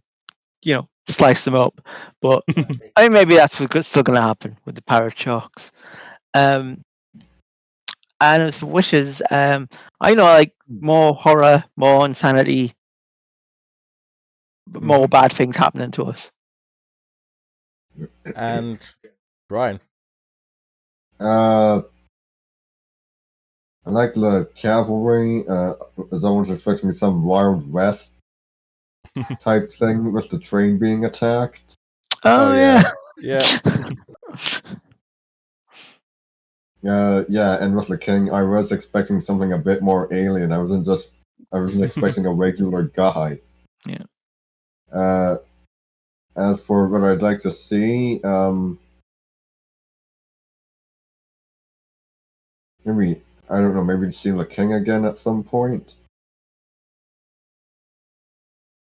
slice them up, but I think maybe that's still going to happen with the parrot sharks. And as for wishes, I like more horror, more insanity, more bad things happening to us. And Brian. I like the cavalry. As almost expecting some Wild West type thing with the train being attacked. Oh yeah. Yeah, and with the king, I was expecting something a bit more alien. I wasn't expecting a regular guy. Yeah. As for what I'd like to see, maybe I don't know. Maybe see the king again at some point.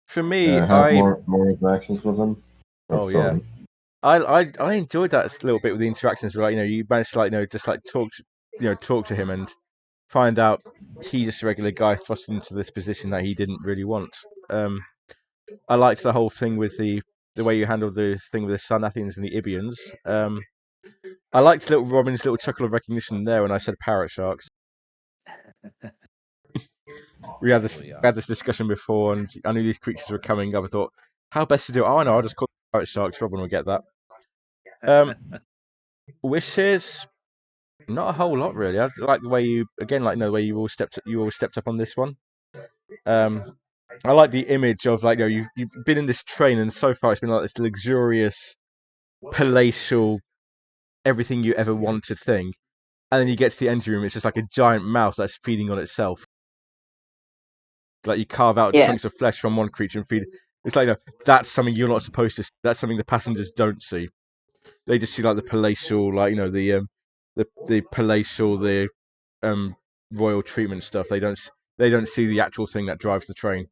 For me, Have more interactions with him. Oh, yeah. I enjoyed that a little bit with the interactions. Like, you managed to just talk to him and find out he's just a regular guy thrust into this position that he didn't really want. I liked the whole thing with the way you handled the thing with the Sarnathians and the Ibians. I liked Robin's little chuckle of recognition there when I said parrot sharks. We had this discussion before, and I knew these creatures were coming up. I thought, how best to do it? Oh, I know, I'll just call them parrot sharks. Robin will get that. Wishes, not a whole lot really. I like the way the way you all stepped up on this one. I like the image of you've been in this train, and so far it's been like this luxurious, palatial, everything you ever wanted thing, and then you get to the engine room, it's just like a giant mouth that's feeding on itself. Like you carve out chunks of flesh from one creature and feed it. It's like, that's something you're not supposed to see. That's something the passengers don't see. They just see like the palatial, the palatial, the royal treatment stuff. They don't see the actual thing that drives the train.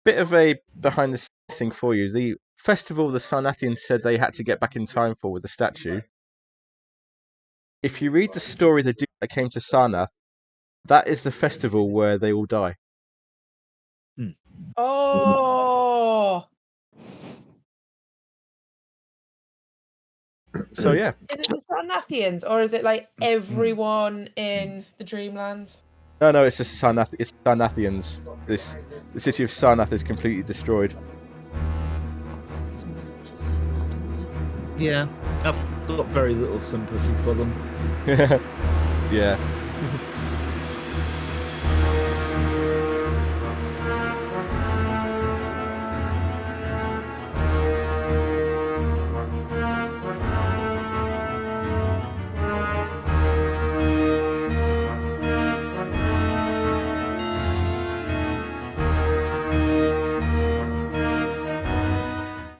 Bit of a behind the scenes thing for you. The festival the Sarnathians said they had to get back in time for with the statue. If you read the story that came to Sarnath, that is the festival where they all die. Oh. So yeah. Is it the Sarnathians, or is it like everyone in the Dreamlands? No, it's just It's Sarnathians. The city of Sarnath is completely destroyed. Yeah, I've got very little sympathy for them. Yeah.